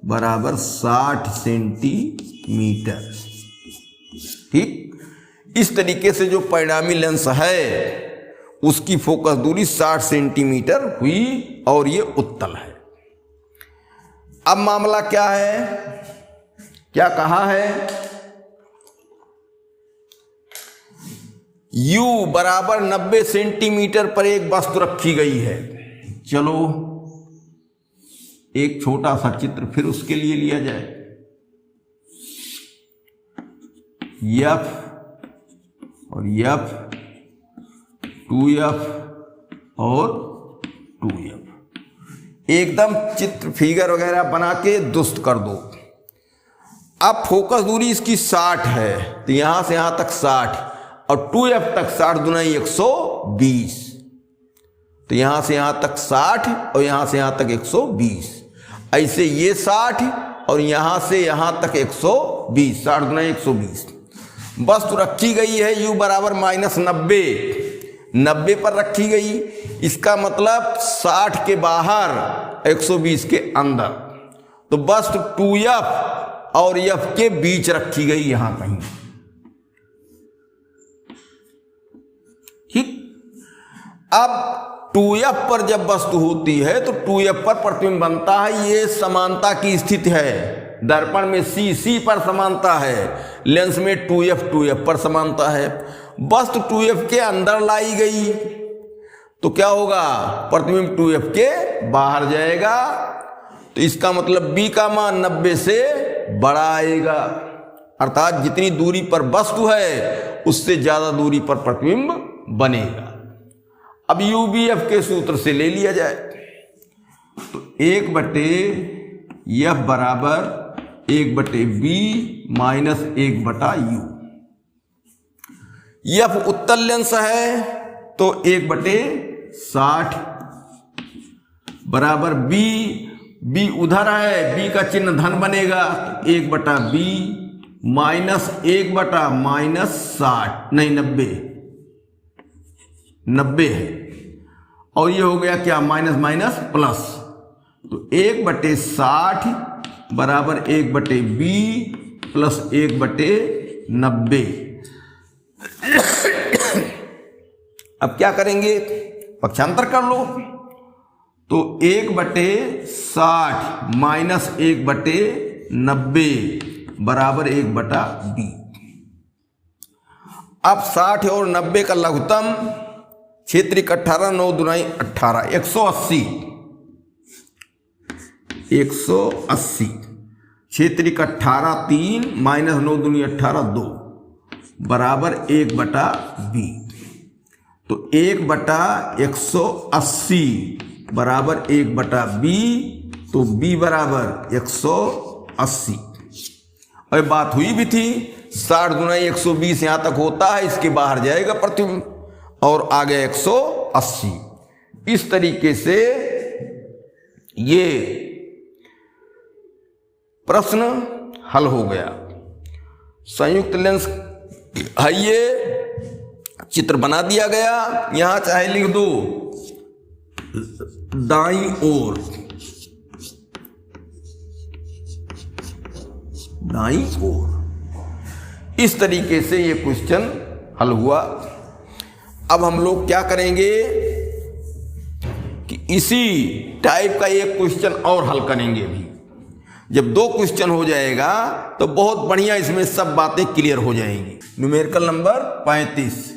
बराबर 60 सेंटीमीटर। ठीक। इस तरीके से जो परिणामी लेंस है उसकी फोकस दूरी 60 सेंटीमीटर हुई और ये उत्तल है। अब मामला क्या है, क्या कहा है, U बराबर 90 सेंटीमीटर पर एक वस्तु रखी गई है। चलो एक छोटा सा चित्र फिर उसके लिए लिया जाए। F और F, 2F और 2F, एकदम चित्र फिगर वगैरह बना के दुरुस्त कर दो। अब फोकस दूरी इसकी 60 है, तो यहां से यहां तक 60 और 2F तक 60 दूनाई 120। तो यहां से यहां तक 60 और यहां से यहां तक 120। ऐसे ये 60 और यहां से यहां तक 120, 60 दूनाई 120। वस्तु रखी गई है U बराबर -90, 90 पर रखी गई। इसका मतलब 60 के बाहर 120 के अंदर। तो वस्तु 2F और F के बीच रखी गई यहां कहीं। ठीक। अब 2f पर जब वस्तु होती है तो 2f पर प्रतिबिंब बनता है, ये समानता की स्थिति है। दर्पण में C पर समानता है, लेंस में 2f पर समानता है। वस्तु 2f के अंदर लाई गई तो क्या होगा, प्रतिबिंब 2f के बाहर जाएगा, तो इसका मतलब b का मान 90 से बड़ा आएगा, अर्थात जितनी दूरी पर वस्तु है उससे ज्यादा दूरी पर प्रतिबिंब बनेगा। अब UBF के सूत्र से ले लिया जाए तो 1/f बराबर 1/b माइनस 1/u। F उत्तल लेंस है तो 1/60 बराबर b उधर है, b का चिन्ह धन बनेगा, 1/b माइनस 1/-60 नहीं 90 है, और ये हो गया क्या, माइनस माइनस प्लस, तो 1/60 बराबर 1/b प्लस 1/90। अब क्या करेंगे, पक्षांतर कर लो, तो 1/60 माइनस 1/90 बराबर 1/b। अब 60 और 90 का लघुत्तम, क्षेत्रिक 18 9 दूनी 18 180 क्षेत्रिक 18 3 माइनस 9 दूनी 18 2 बराबर 1/b। तो 1/180 बराबर 1/b, तो b बराबर 180। और बात हुई भी थी 60 दूनी 120 यहां तक होता है, इसके बाहर जाएगा प्रतिबिंब, और आ गया 180। इस तरीके से ये प्रश्न हल हो गया। संयुक्त लेंस है, ये चित्र बना दिया गया, यहां चाहे लिख दो दाईं ओर, दाईं ओर। इस तरीके से ये क्वेश्चन हल हुआ। अब हम लोग क्या करेंगे कि इसी टाइप का एक क्वेश्चन और हल करेंगे भी। जब 2 क्वेश्चन हो जाएगा तो बहुत बढ़िया इसमें सब बातें क्लियर हो जाएंगी। न्यूमेरिकल नंबर 35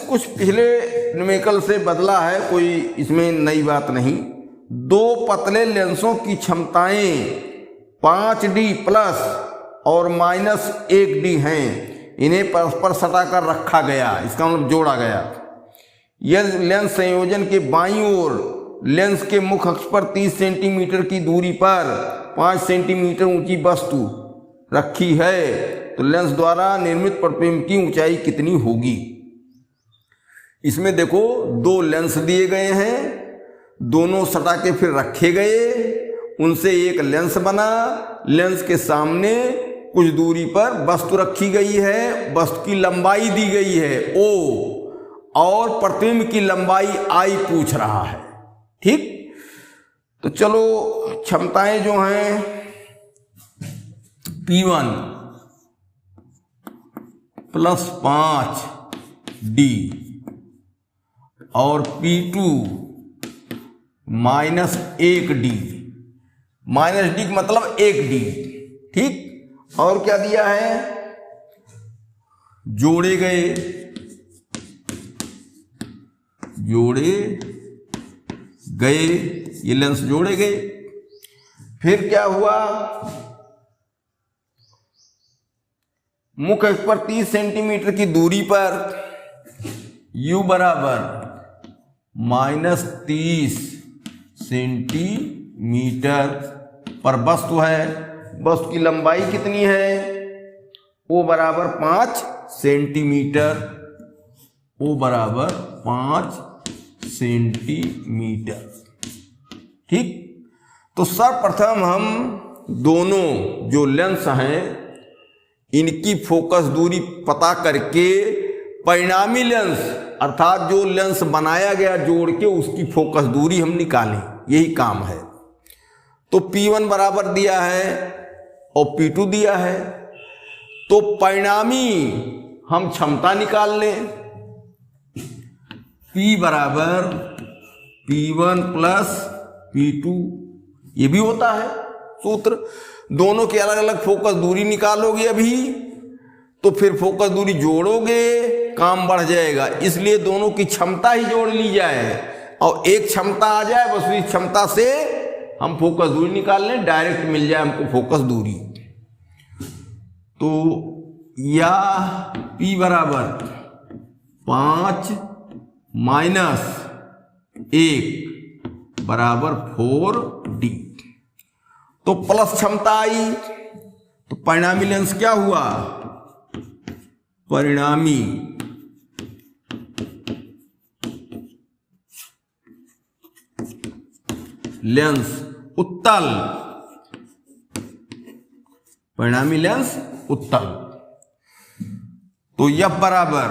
कुछ पिछले न्यूमेरिकल से बदला है, कोई इसमें नई बात नहीं। 2 पतले लेंसों की क्षमताएं 5D प्लस और माइनस 1D हैं, इन्हें परस्पर सटाकर रखा गया, इसका मतलब जोड़ा गया। यह लेंस संयोजन के बाईं ओर लेंस के मुख्य अक्ष पर 30 सेंटीमीटर की दूरी पर 5 सेंटीमीटर ऊंची वस्तु रखी है, तो लेंस द्वारा निर्मित प्रतिबिंब की ऊंचाई कितनी होगी। इसमें देखो 2 लेंस दिए गए हैं, दोनों सटा के फिर रखे गए, उनसे एक लेंस बना, लेंस के सामने कुछ दूरी पर वस्तु रखी गई है, वस्तु की लंबाई दी गई है O, और प्रतिबिंब की लंबाई I पूछ रहा है। ठीक, तो चलो क्षमताएं जो हैं P1 प्लस 5D और P2 minus 1D, minus D का मतलब 1D। ठीक, और क्या दिया है, जोड़े गए, ये लेंस जोड़े गए। फिर क्या हुआ, मुख्य अक्ष पर 30 सेंटीमीटर की दूरी पर U बराबर माइनस 30 सेंटीमीटर पर वस्तु है, वस्तु की लंबाई कितनी है, O बराबर 5 सेंटीमीटर, O बराबर 5 सेंटीमीटर। ठीक, तो सर्वप्रथम हम दोनों जो लेंस हैं इनकी फोकस दूरी पता करके परिणामी लेंस अर्थात जो लेंस बनाया गया जोड़ के उसकी फोकस दूरी हम निकालें, यही काम है। तो P1 बराबर दिया है और P2 दिया है, तो परिणामी हम क्षमता निकाल लें। P बराबर P1 प्लस P2, ये भी होता है सूत्र। दोनों के अलग अलग फोकस दूरी निकालोगे अभी तो फिर फोकस दूरी जोड़ोगे, काम बढ़ जाएगा। इसलिए दोनों की क्षमता ही जोड़ ली जाए और एक क्षमता आ जाए, बस उस क्षमता से हम फोकस दूरी निकाल लें, डायरेक्ट मिल जाए हमको फोकस दूरी। तो या P बराबर 5 माइनस 1 बराबर 4D। तो प्लस क्षमता आई तो परिणामी लेंस क्या हुआ? परिणामी लेंस उत्तल, परिणामी लेंस उत्तल। तो F बराबर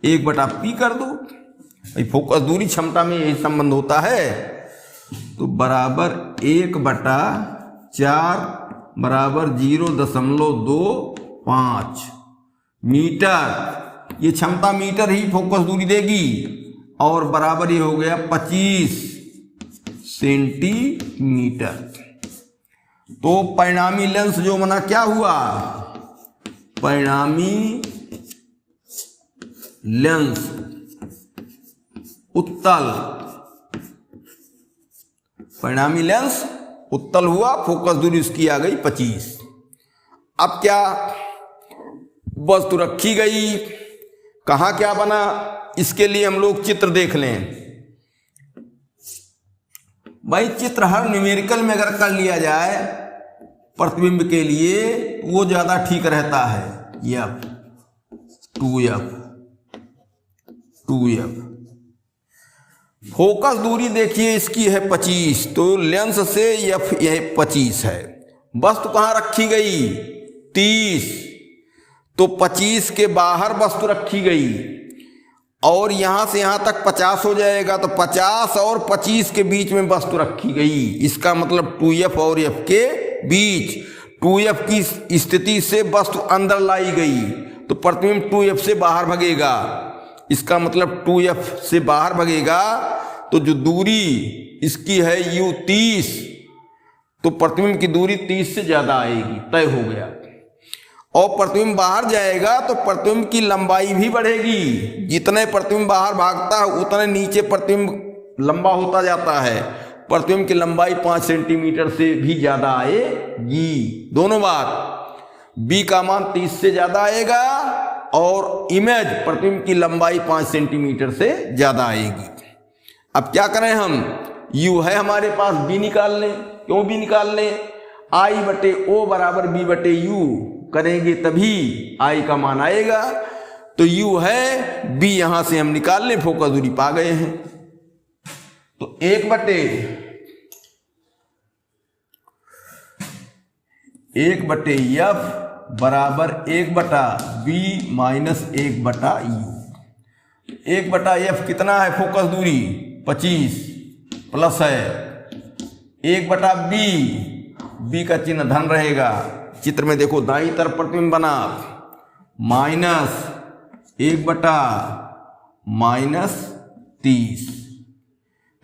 1/P कर दो, फोकस दूरी क्षमता में यही संबंध होता है। तो बराबर 1/4 बराबर 0.25 मीटर। ये क्षमता मीटर ही फोकस दूरी देगी और बराबर ये हो गया 25 सेंटीमीटर। तो परिणामी लेंस जो बना क्या हुआ? परिणामी लेंस उत्तल, परिणामी लेंस उत्तल हुआ, फोकस दूरी उसकी आ गई 25। अब क्या वस्तु रखी गई, कहाँ क्या बना, इसके लिए हम लोग चित्र देख लें। भाई चित्र हर न्यूमेरिकल में अगर कर लिया जाए प्रतिबिंब के लिए वो ज्यादा ठीक रहता है। F 2F 2F फोकस दूरी देखिए इसकी है 25, तो लेंस से F यह 25 है। वस्तु कहाँ रखी गई? 30, तो 25 के बाहर वस्तु रखी गई और यहां से यहां तक 50 हो जाएगा। तो 50 और 25 के बीच में वस्तु रखी गई, इसका मतलब 2F और F के बीच 2F की स्थिति से वस्तु अंदर लाई गई तो प्रतिबिंब 2F से बाहर भगेगा। इसका मतलब 2F से बाहर भगेगा तो जो दूरी इसकी है U 30, तो प्रतिबिंब की दूरी 30 से ज्यादा आएगी, तय हो गया। और प्रतिबिंब बाहर जाएगा तो प्रतिबिंब की लंबाई भी बढ़ेगी। जितने प्रतिबिंब बाहर भागता है उतने नीचे प्रतिबिंब लंबा होता जाता है। प्रतिबिंब की लंबाई 5 सेंटीमीटर से भी ज्यादा आएगी। दोनों बात, B का मान 30 से ज्यादा आएगा और इमेज प्रतिबिंब की लंबाई 5 सेंटीमीटर से ज्यादा आएगी। अब क्या करें हम? U है हमारे पास, B निकाल लें। क्यों B निकाल लें? I/O बराबर B/U करेंगे तभी I का मान आएगा। तो U है, B यहां से हम निकाल लें, फोकस दूरी पा गए हैं। तो 1/F बराबर 1/B माइनस 1/U। 1/F कितना है फोकस दूरी? 25 प्लस है 1/B, B का चिन्ह धन रहेगा। चित्र में देखो दाईं तरफ प्रतिबिंब बना, माइनस 1/-30,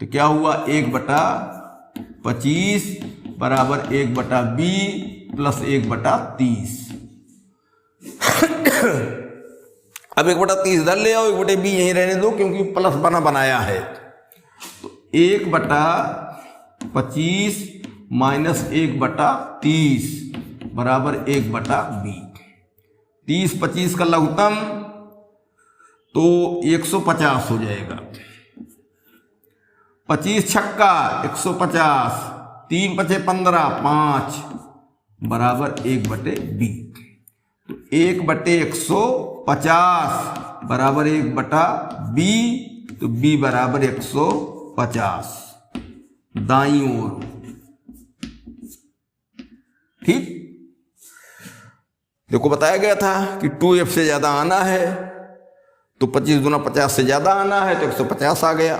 तो क्या हुआ? 1/25 बराबर 1/B प्लस 1/30। अब 1/30 इधर ले आओ, 1/B यहीं रहने दो क्योंकि प्लस बनाया है। तो 1/25 माइनस 1/30 बराबर 1/B। 30-25 का लघुत्तम तो 150 हो जाएगा। 25 छक्का 150, 3×5 15, 5 बराबर 1/B। तो 1/150 बराबर 1/B, तो B बराबर 150 दाईं ओर। ठीक, देखो बताया गया था कि 2F से ज्यादा आना है तो 25 गुना 50 से ज्यादा आना है तो 150 आ गया।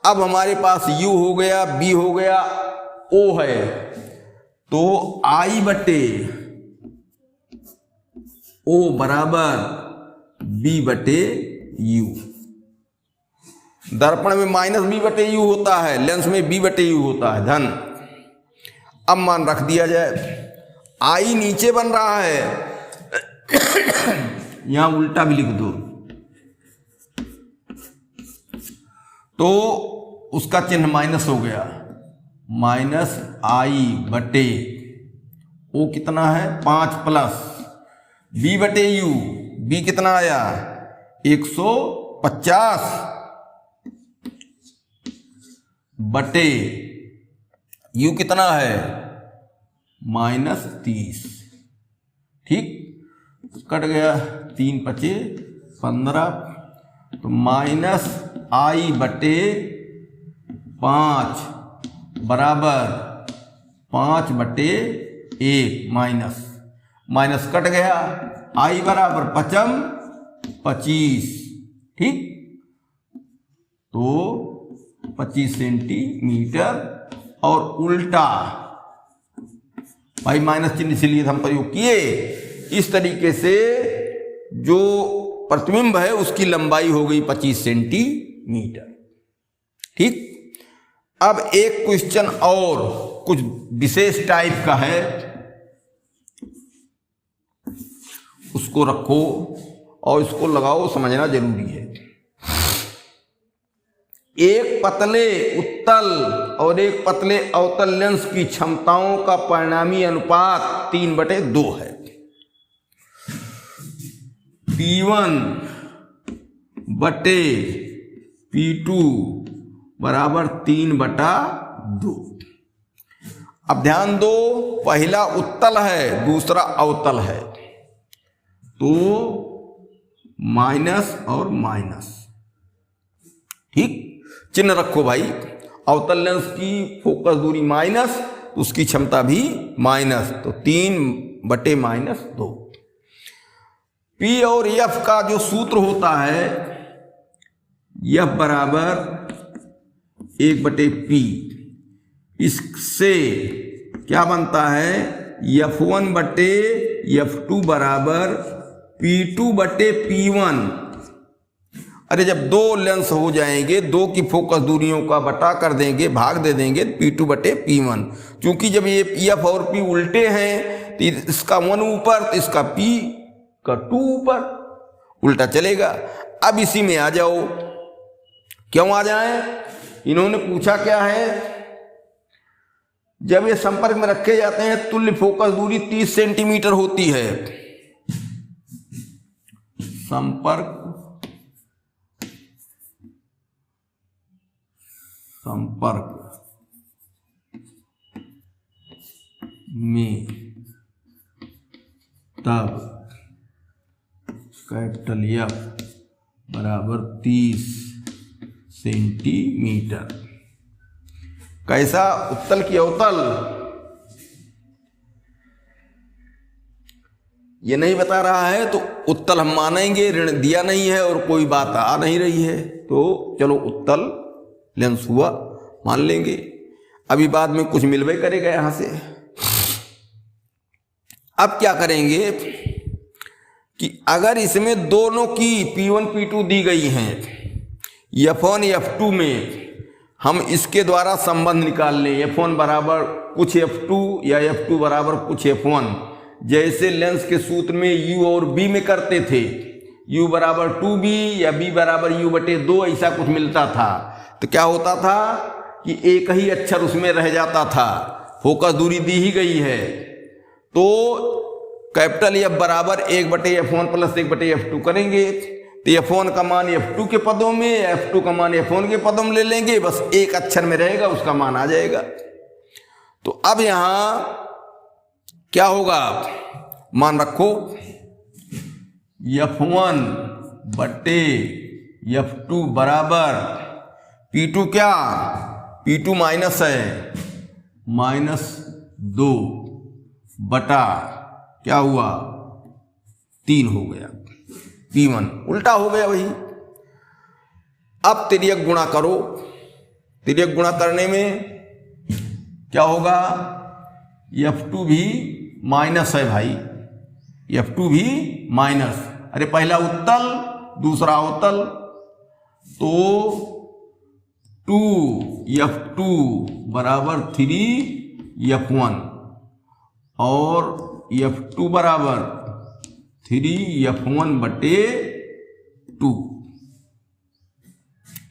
अब हमारे पास U हो गया, B हो गया, O है, तो I/O बराबर B/U। दर्पण में माइनस बी बटे यू होता है, लेंस में बी बटे यू होता है, धन। अब मान रख दिया जाए, आई नीचे बन रहा है, यहां उल्टा भी लिख दो तो उसका चिन्ह माइनस हो गया, माइनस आई बटे ओ कितना है 5 प्लस बी बटे यू, बी कितना आया 150 बटे यू कितना है -30। ठीक, कट गया, 3 पचे 15, तो माइनस आई बटे 5 बराबर 5 बटे 1 माइनस माइनस कट गया, आई बराबर 5 25। ठीक, तो 25 सेंटीमीटर। और उल्टा भाई माइनस चिन्ह इसलिए हम प्रयोग किए, इस तरीके से जो प्रतिबिंब है उसकी लंबाई हो गई 25 सेंटीमीटर। ठीक, अब एक क्वेश्चन और कुछ विशेष टाइप का है, उसको रखो और इसको लगाओ, समझना जरूरी है। एक पतले उत्तल और एक पतले अवतल लेंस की क्षमताओं का परिणामी अनुपात 3/2 है। P1 बटे P2 बराबर 3/2। अब ध्यान दो, पहला उत्तल है दूसरा अवतल है, तो माइनस और माइनस। ठीक, चिन्ह रखो भाई, अवतल लेंस की फोकस दूरी माइनस, उसकी क्षमता भी माइनस, तो 3/-2। P और F का जो सूत्र होता है, F बराबर 1/P, इससे क्या बनता है F1/F2 बराबर P2/P1। अरे जब दो लेंस हो जाएंगे, दो की फोकस दूरियों का बटा कर देंगे, भाग दे देंगे, P2/P1। क्योंकि जब ये F और P उल्टे हैं तो इसका 1 ऊपर तो इसका P का 2 ऊपर, उल्टा चलेगा। अब इसी में आ जाओ, क्यों आ जाए, इन्होंने पूछा क्या है, जब ये संपर्क में रखे जाते हैं तुल्य फोकस दूरी 30 सेंटीमीटर होती है। संपर्क में तब कैपिटल F बराबर 30 सेंटीमीटर। कैसा, उत्तल की अवतल, ये नहीं बता रहा है तो उत्तल हम मानेंगे, ऋण दिया नहीं है और कोई बात आ नहीं रही है, तो चलो उत्तल लेंस हुआ, मान लेंगे। अभी बाद में कुछ मिलवे करेगा यहां से। अब क्या करेंगे कि अगर इसमें दोनों की P1 P2 दी गई हैं, F1 F2 में हम इसके द्वारा संबंध निकाल लें, F1 बराबर कुछ F2 या F2 बराबर कुछ F1, जैसे लेंस के सूत्र में U और B में करते थे, U बराबर 2B या B बराबर U/2, ऐसा कुछ मिलता था। तो क्या होता था कि एक ही अक्षर उसमें रह जाता था, फोकस दूरी दी ही गई है, तो कैपिटल F बराबर 1/F1 प्लस 1/F2 करेंगे, तो F1 का मान F2 के पदों में, F2 का मान F1 के पदों में ले लेंगे, बस एक अक्षर में रहेगा, उसका मान आ जाएगा। तो अब यहां क्या होगा, मान रखो F1/F2 बराबर P2 क्या, P2 माइनस है, -2 बटा क्या हुआ 3 हो गया, P1 उल्टा हो गया वही। अब तिर्यक गुणा करो, तिर्यक गुणा करने में क्या होगा, F2 भी माइनस है भाई, F2 भी माइनस, अरे पहला उत्तल दूसरा अवतल, तो 2f2 बराबर 3f1 और f2 बराबर 3f1 बटे 2।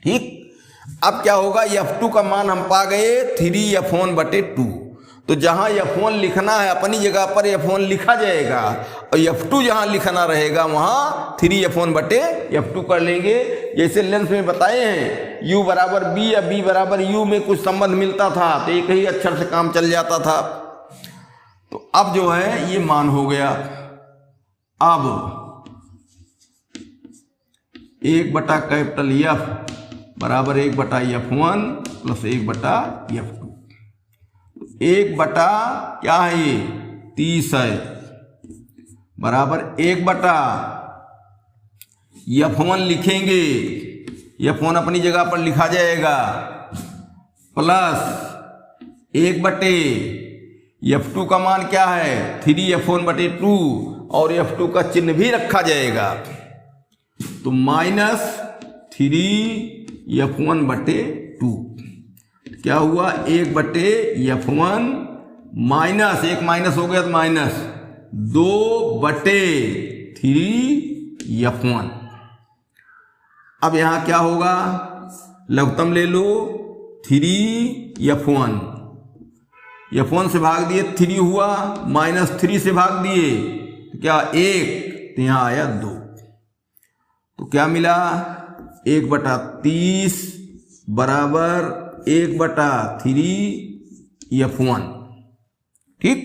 ठीक, अब क्या होगा, f2 का मान हम पा गए 3f1 बटे 2। तो जहां f1 लिखना है अपनी जगह पर f1 लिखा जाएगा और f2 जहां लिखना रहेगा वहां 3f1 बटे f2 कर लेंगे। जैसे लेंस में बताए हैं u बराबर b या b बराबर u में कुछ संबंध मिलता था तो एक ही अक्षर से काम चल जाता था। तो अब जो है ये मान हो गया। अब 1 बटा कैपिटल F बराबर 1 बटा F1 प्लस 1 बटा F2। 1 बटा क्या है ये 30 है बराबर 1 बटा F1 लिखेंगे, F1 अपनी जगह पर लिखा जाएगा, प्लस 1 बटे F2 का मान क्या है 3F1 बटे 2 और F2 का चिन्ह भी रखा जाएगा तो माइनस 3F1 बटे 2। क्या हुआ 1 बटे F1 माइनस 1 माइनस हो गया तो माइनस 2 बटे 3F1। अब यहां क्या होगा, लघुत्तम ले लो 3F1, F1 से भाग दिए 3 हुआ, माइनस 3 से भाग दिए तो क्या 1, तो यहां आया 2। तो क्या मिला 1 बटा 30 बराबर 1 बटा 3F1। ठीक,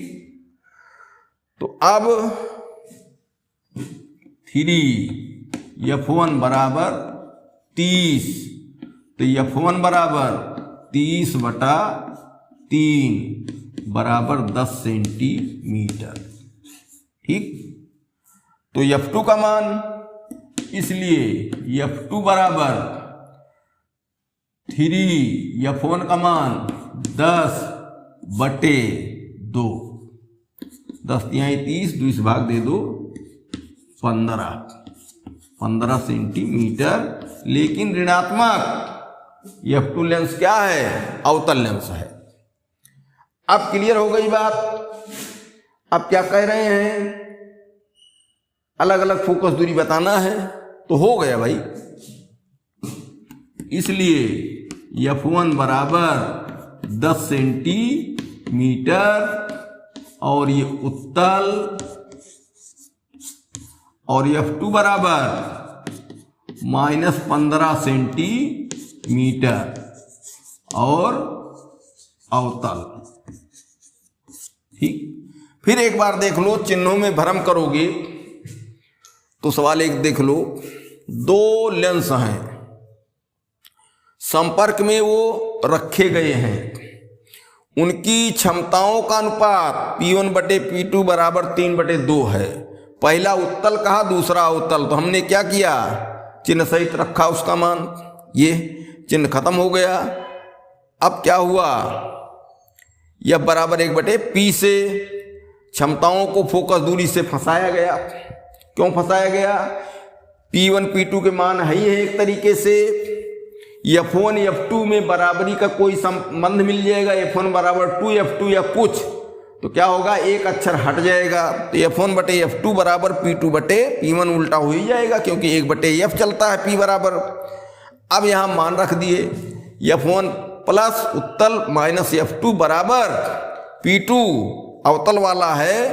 तो अब 3F1 बराबर 30 तो F1 बराबर 30 बटा 3 बराबर 10 सेंटीमीटर। ठीक, तो F2 का मान, इसलिए F2 बराबर 3F1 का मान 10 बटे 2, 10 तिहाई 30, 2 से भाग दे दो 15 सेंटीमीटर। लेकिन ऋणात्मक F2 लेंस क्या है, अवतल लेंस है। अब क्लियर हो गई बात। अब क्या कह रहे हैं, अलग अलग फोकस दूरी बताना है तो हो गया भाई। इसलिए F1 बराबर 10 सेंटीमीटर और ये उत्तल, और F2 बराबर माइनस 15 सेंटीमीटर और अवतल। ठीक, फिर एक बार देख लो, चिन्हों में भ्रम करोगे तो सवाल एक देख लो, 2 लेंस हैं, संपर्क में वो रखे गए हैं, उनकी क्षमताओं का अनुपात P1 बटे P2 बराबर 3 बटे 2 है। पहला उत्तल कहा, दूसरा अवतल, तो हमने क्या किया, चिन्ह सहित रखा उसका मान, ये चिन्ह खत्म हो गया। अब क्या हुआ, यह बराबर 1 बटे P से क्षमताओं को फोकस दूरी से फंसाया गया। क्यों फंसाया गया, P1 P2 के मान है ही है एक तरीके से, F1 F2 में बराबरी का कोई संबंध मिल जाएगा, F1 बराबर 2F2 या कुछ, तो क्या होगा एक अक्षर हट जाएगा, तो F1 बटे F2 बराबर P2 बटे P1 उल्टा हो ही जाएगा क्योंकि 1 बटे F चलता है P बराबर। अब यहाँ मान रख दिए, F1 प्लस उत्तल माइनस F2 बराबर P2 अवतल वाला है,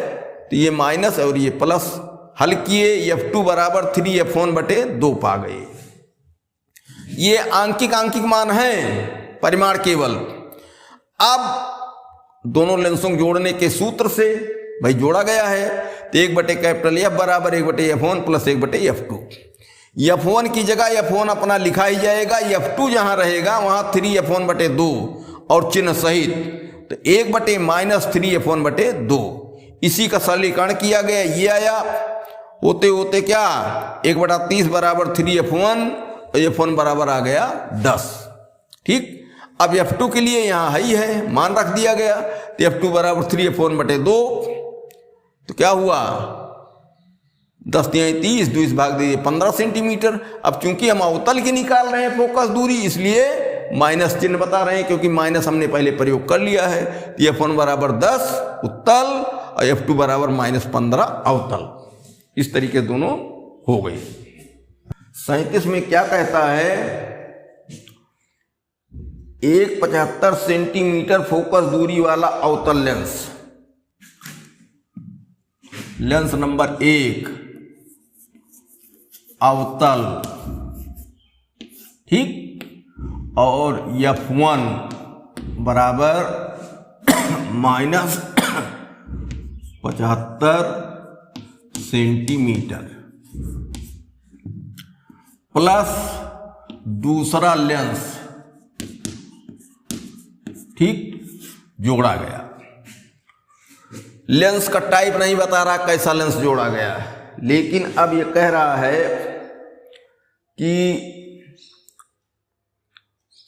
तो ये माइनस और ये प्लस, हल किए F2 बराबर 3F1 बटे 2 पा गए। ये आंकिक मान है, परिमाण केवल। अब दोनों लेंसों को जोड़ने के सूत्र से भाई जोड़ा गया है, तो 1 बटे कैपिटल F बराबर 1 बटे F1 प्लस 1 बटे F2। F1 की जगह F1 अपना लिखा ही जाएगा, F2 जहां रहेगा वहां 3F1 बटे 2 और चिन्ह सहित, तो 1 बटे माइनस 3F1 बटे 2। इसी का सरलीकरण किया गया, ये आया, होते होते क्या 1 बटा 30 बराबर 3F1, F1 बराबर आ गया 10। ठीक, अब F2 के लिए यहाँ ही है, मान रख दिया गया, तो F2 बराबर 3F1 बटे 2, तो क्या हुआ 10 तिहाई 30, 2 से भाग दीजिए 15 सेंटीमीटर। अब चूंकि हम अवतल की निकाल रहे हैं फोकस दूरी, इसलिए माइनस चिन्ह बता रहे हैं क्योंकि माइनस हमने पहले प्रयोग कर लिया है। तो F1 बराबर 10 उत्तल और F2 बराबर -15 अवतल। इस तरीके दोनों हो गई। 37 में क्या कहता है, एक 75 सेंटीमीटर फोकस दूरी वाला अवतल लेंस नंबर 1 अवतल, ठीक, और F1 बराबर -75 सेंटीमीटर प्लस दूसरा लेंस, ठीक, जोड़ा गया। लेंस का टाइप नहीं बता रहा कैसा लेंस जोड़ा गया है, लेकिन अब यह कह रहा है कि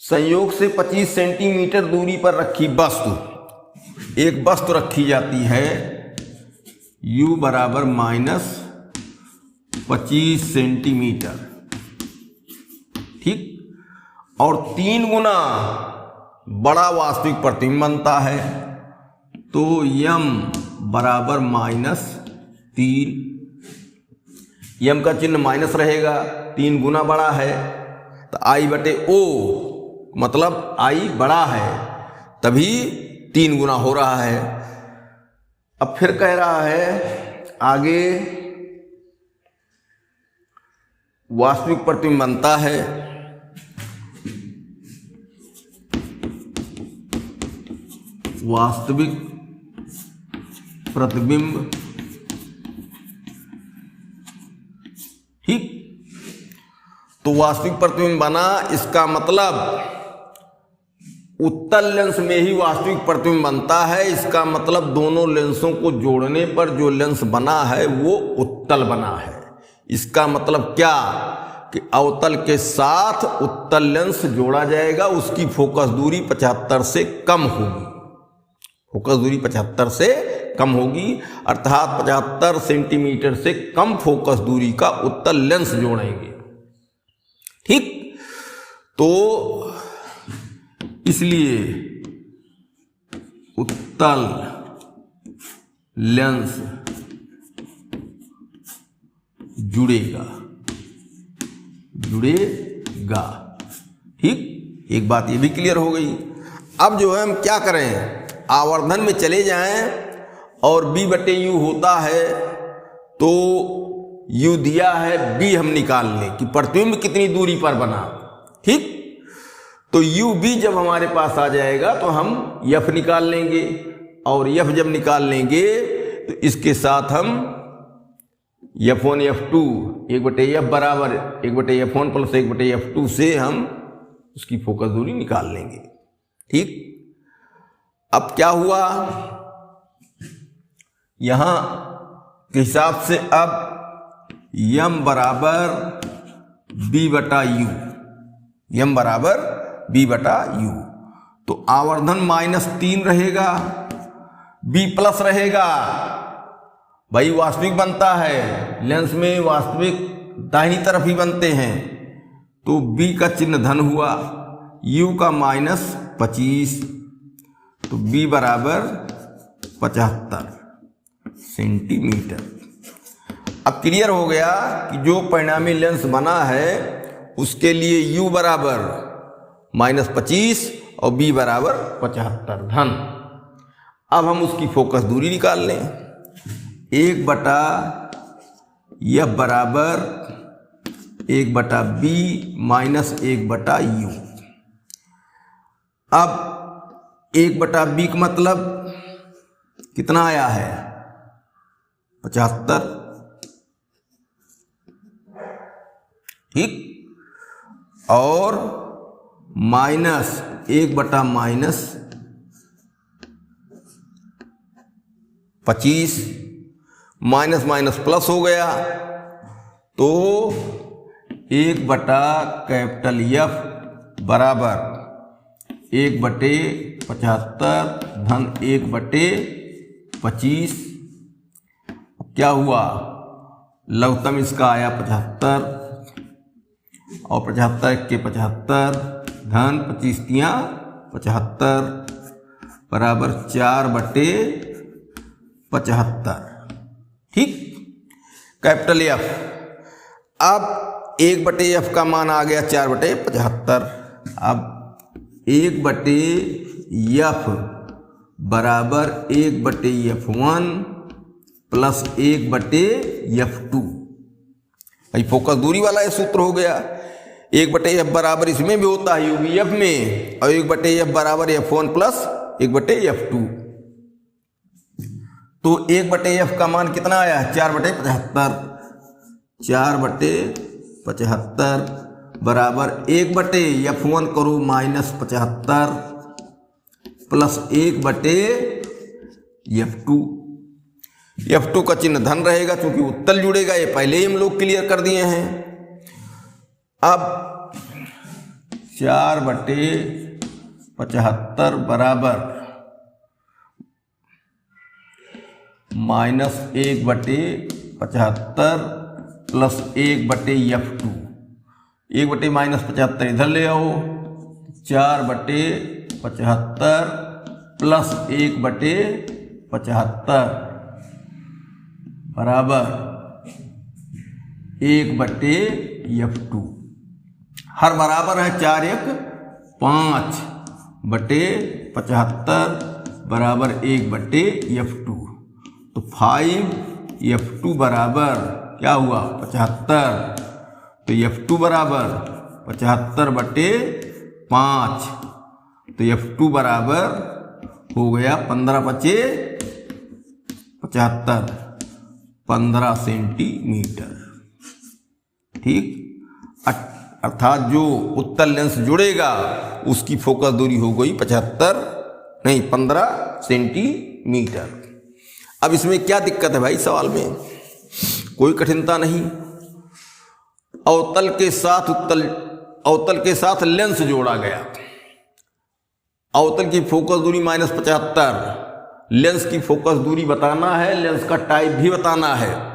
संयोग से 25 सेंटीमीटर दूरी पर रखी वस्तु, एक वस्तु रखी जाती है U बराबर -25 सेंटीमीटर, ठीक, और 3 गुना बड़ा वास्तविक प्रतिबिंब बनता है, तो M बराबर -3, M का चिन्ह माइनस रहेगा, 3 गुना बड़ा है, तो I बटे O मतलब I बड़ा है तभी 3 गुना हो रहा है। अब फिर कह रहा है आगे वास्तविक प्रतिबिंब बनता है वास्तविक प्रतिबिंब, ठीक, तो वास्तविक प्रतिबिंब बना, इसका मतलब उत्तल लेंस में ही वास्तविक प्रतिबिंब बनता है। इसका मतलब दोनों लेंसों को जोड़ने पर जो लेंस बना है वो उत्तल बना है। इसका मतलब क्या कि अवतल के साथ उत्तल लेंस जोड़ा जाएगा, उसकी फोकस दूरी 75 से कम होगी, फोकस दूरी 75 से कम होगी, अर्थात 75 सेंटीमीटर से कम फोकस दूरी का उत्तल लेंस जोड़ेंगे, ठीक। तो इसलिए उत्तल लेंस जुड़ेगा, ठीक। एक बात ये भी क्लियर हो गई। अब जो है हम क्या करें, आवर्धन में चले जाएं और B बटे U होता है तो U दिया है, B हम निकाल लें कि प्रतिबिंब कितनी दूरी पर बना, ठीक। तो UB जब हमारे पास आ जाएगा तो हम F निकाल लेंगे, और F जब निकाल लेंगे तो इसके साथ हम F1 F2 1/F बराबर 1/F1 प्लस 1/F2 से हम उसकी फोकस दूरी निकाल लेंगे, ठीक। अब क्या हुआ, यहां के हिसाब से अब M बराबर B बटा U, M बराबर B बटा U, तो आवर्धन -3 रहेगा, B प्लस रहेगा, भाई वास्तविक बनता है, लेंस में वास्तविक दाहिनी तरफ ही बनते हैं, तो B का चिन्ह धन हुआ, U का -25, तो B बराबर 75 सेंटीमीटर। अब क्लियर हो गया कि जो परिणामी लेंस बना है उसके लिए U बराबर -25 और B बराबर 75 धन। अब हम उसकी फोकस दूरी निकाल लें, 1/F बराबर 1/B माइनस 1/U। अब 1/B का मतलब कितना आया है, 75, ठीक, और माइनस 1/-25, माइनस माइनस प्लस हो गया, तो 1/F बराबर 1/75 धन 1/25। क्या हुआ, लघुत्तम इसका आया 75 और 75 के 75 धन 25 75 बराबर 4/75। ठीक, कैपिटल एफ। अब 1/f का मान आ गया 4/75। अब 1/f बराबर 1/f1 प्लस 1/f2। भाई फोकस दूरी वाला ये सूत्र हो गया। 1/f बराबर इसमें भी होता है यूबीएफ में, और 1/f बराबर f1 प्लस 1/f2। तो 1/f का मान कितना आया है? 4/75। 4/75 बराबर 1/f1 करो -75 प्लस 1/f2। f2 का चिन्ह धन रहेगा क्योंकि उत्तल जुड़ेगा, ये पहले ही हम लोग क्लियर कर दिए हैं। अब 4/75 बराबर -1/75 प्लस 1/f2। 1/-75 इधर ले आओ, 4/75 प्लस 1/75 बराबर 1/f2। हर बराबर है 4 1 5/75 बराबर 1/f2। तो 5f2 बराबर क्या हुआ? 75। तो f2 बराबर 75/5। तो f2 बराबर हो गया 15/75 15 सेंटीमीटर। ठीक, अर्थात जो उत्तल लेंस जुड़ेगा उसकी फोकस दूरी हो गई 15 सेंटीमीटर। अब इसमें क्या दिक्कत है भाई? सवाल में कोई कठिनता नहीं। अवतल के साथ लेंस जोड़ा गया। अवतल की फोकस दूरी -75, लेंस की फोकस दूरी बताना है, लेंस का टाइप भी बताना है।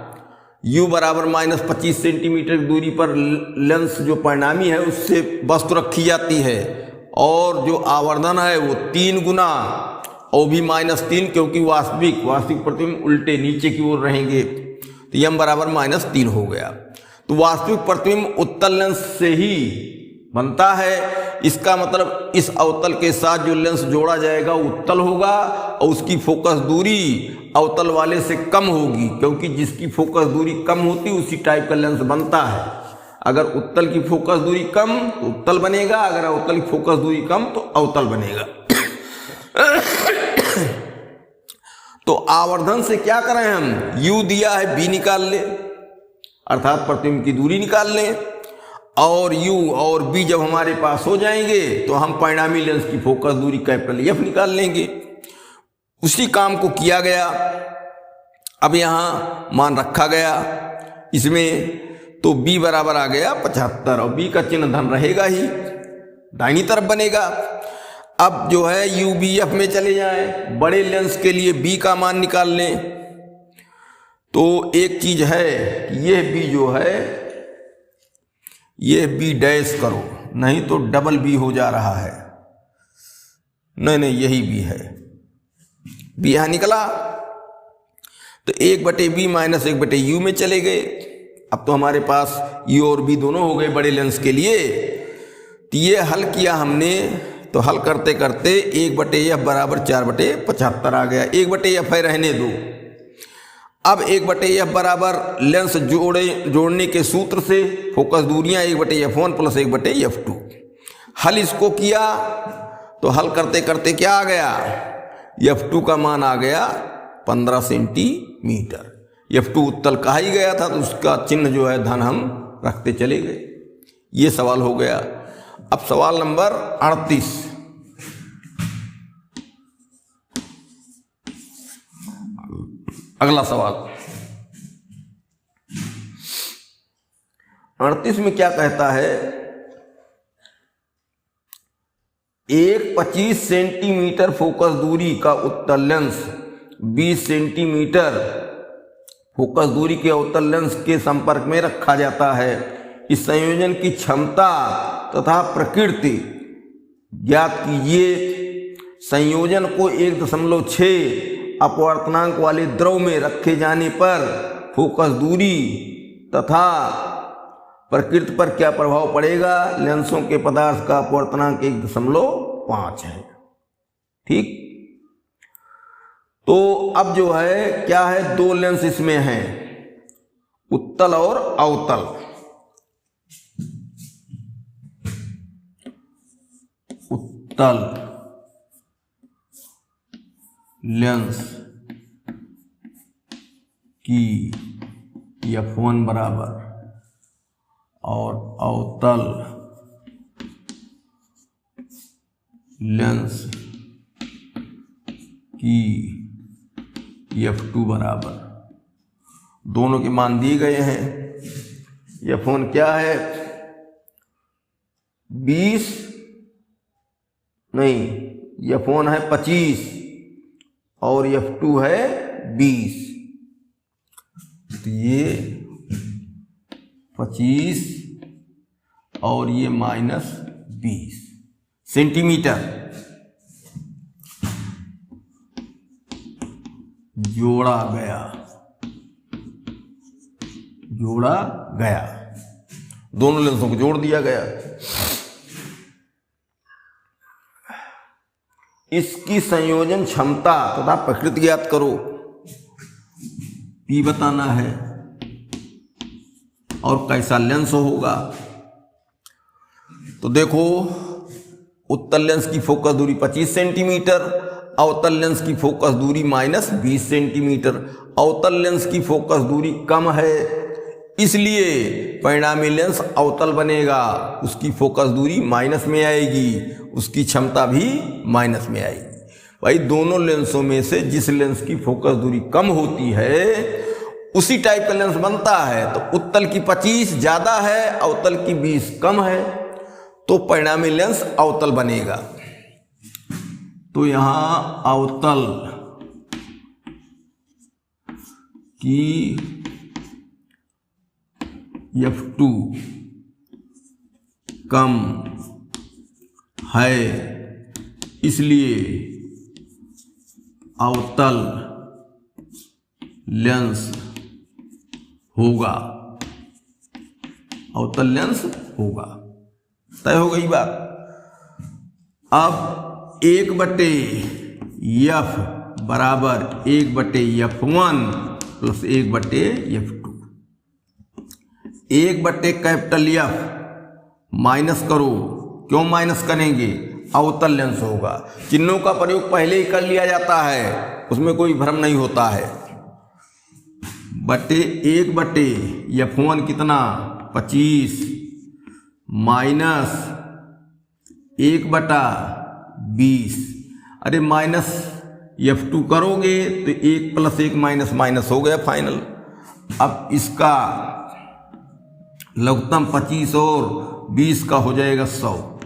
u बराबर -25 सेंटीमीटर की दूरी पर लेंस जो परिणामी है उससे वस्तु रखी जाती है, और जो आवर्धन है वो 3 गुना, और भी -3 क्योंकि वास्तविक प्रतिबिंब उल्टे नीचे की ओर रहेंगे। तो m बराबर -3 हो गया। तो वास्तविक प्रतिबिंब उत्तल लेंस से ही बनता है। इसका मतलब इस अवतल के साथ जो लेंस जोड़ा जाएगा उत्तल होगा, और उसकी फोकस दूरी अवतल वाले से कम होगी, क्योंकि जिसकी फोकस दूरी कम होती उसी टाइप का लेंस बनता है। अगर उत्तल की फोकस दूरी कम तो उत्तल बनेगा, अगर अवतल की फोकस दूरी कम तो अवतल बनेगा। तो आवर्धन से क्या करें हम? u दिया है, b निकाल ले, अर्थात प्रतिबिंब की दूरी निकाल लें, और u और b जब हमारे पास हो जाएंगे तो हम परिणामी लेंस की फोकस दूरी कैपिटल F निकाल लेंगे। उसी काम को किया गया। अब यहाँ मान रखा गया इसमें, तो b बराबर आ गया 75, और b का चिन्ह धन रहेगा ही, दाहिनी तरफ बनेगा। अब जो है UBF में चले जाएं, बड़े लेंस के लिए b का मान निकाल लें। तो एक चीज है, यह b जो है ये b डैश करो, नहीं तो डबल b हो जा रहा है। नहीं यही b है, b यहां निकला तो 1/b माइनस 1/u में चले गए। अब तो हमारे पास u और b दोनों हो गए बड़े लेंस के लिए। तो ये हल किया हमने, तो हल करते करते 1/f बराबर 4/75 आ गया। 1/f है, रहने दो। अब 1/f बराबर लेंस जोड़ने के सूत्र से फोकस दूरियां 1/f1 प्लस 1/f2। हल इसको किया तो हल करते करते क्या आ गया? f2 का मान आ गया 15 सेंटीमीटर। f2 उत्तल कहा ही गया था, तो उसका चिन्ह जो है धन हम रखते चले गए। ये सवाल हो गया। अब सवाल नंबर 38। अगला सवाल 38 में क्या कहता है? एक 25 सेंटीमीटर फोकस दूरी का उत्तल लेंस 20 सेंटीमीटर फोकस दूरी के अवतल लेंस के संपर्क में रखा जाता है। इस संयोजन की क्षमता तथा प्रकृति ज्ञात कीजिए संयोजन को 1.6 अपवर्तनांक वाले द्रव में रखे जाने पर फोकस दूरी तथा प्रकृति पर क्या प्रभाव पड़ेगा। लेंसों के पदार्थ का अपवर्तनांक 1.5 है। ठीक, तो अब जो है क्या है, दो लेंस इसमें हैं, उत्तल और अवतल। उत्तल लेंस की F1 बराबर और अवतल लेंस की F2 बराबर, दोनों के मान दिए गए हैं। F1 क्या है, 20 नहीं, F1 है 25 और F2 है 20। तो ये 25 और ये -20 सेंटीमीटर जोड़ा गया, दोनों लेंसों को जोड़ दिया गया। इसकी संयोजन क्षमता तथा प्रकृति ज्ञात करो, P बताना है और कैसा लेंस होगा। तो देखो, उत्तल लेंस की फोकस दूरी 25 सेंटीमीटर, अवतल लेंस की फोकस दूरी -20 सेंटीमीटर। अवतल लेंस की फोकस दूरी कम है, इसलिए परिणामी लेंस अवतल बनेगा, उसकी फोकस दूरी माइनस में आएगी, उसकी क्षमता भी माइनस में आएगी। भाई दोनों लेंसों में से जिस लेंस की फोकस दूरी कम होती है उसी टाइप का लेंस बनता है। तो उत्तल की 25 ज़्यादा है, अवतल की 20 कम है, तो परिणामी लेंस अवतल बनेगा। तो यहाँ अवतल की F2 कम है, इसलिए अवतल लेंस होगा, अवतल लेंस होगा। तय हो गई बात। अब 1/F बराबर 1/F1 plus 1/F2। 1/F minus करो, क्यों माइनस करेंगे, अवतल लेंस होगा। चिन्हों का प्रयोग पहले ही कर लिया जाता है, उसमें कोई भ्रम नहीं होता है। बटे 1/F1 कितना 25 माइनस 1/20। अरे माइनस F2 करोगे तो 1 + 1 --- हो गया फाइनल। अब इसका लघुत्तम 25 और 20 का हो जाएगा 100।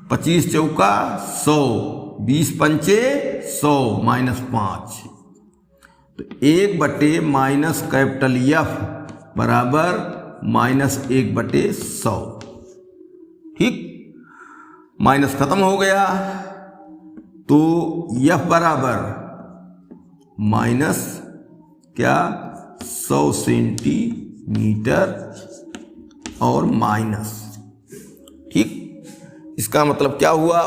25 चौका 100, 20 पंचे 100 -5। तो 1/-F बराबर -1/100। ठीक, माइनस खत्म हो गया, तो F बराबर माइनस क्या 100 सेंटीमीटर और माइनस। ठीक, इसका मतलब क्या हुआ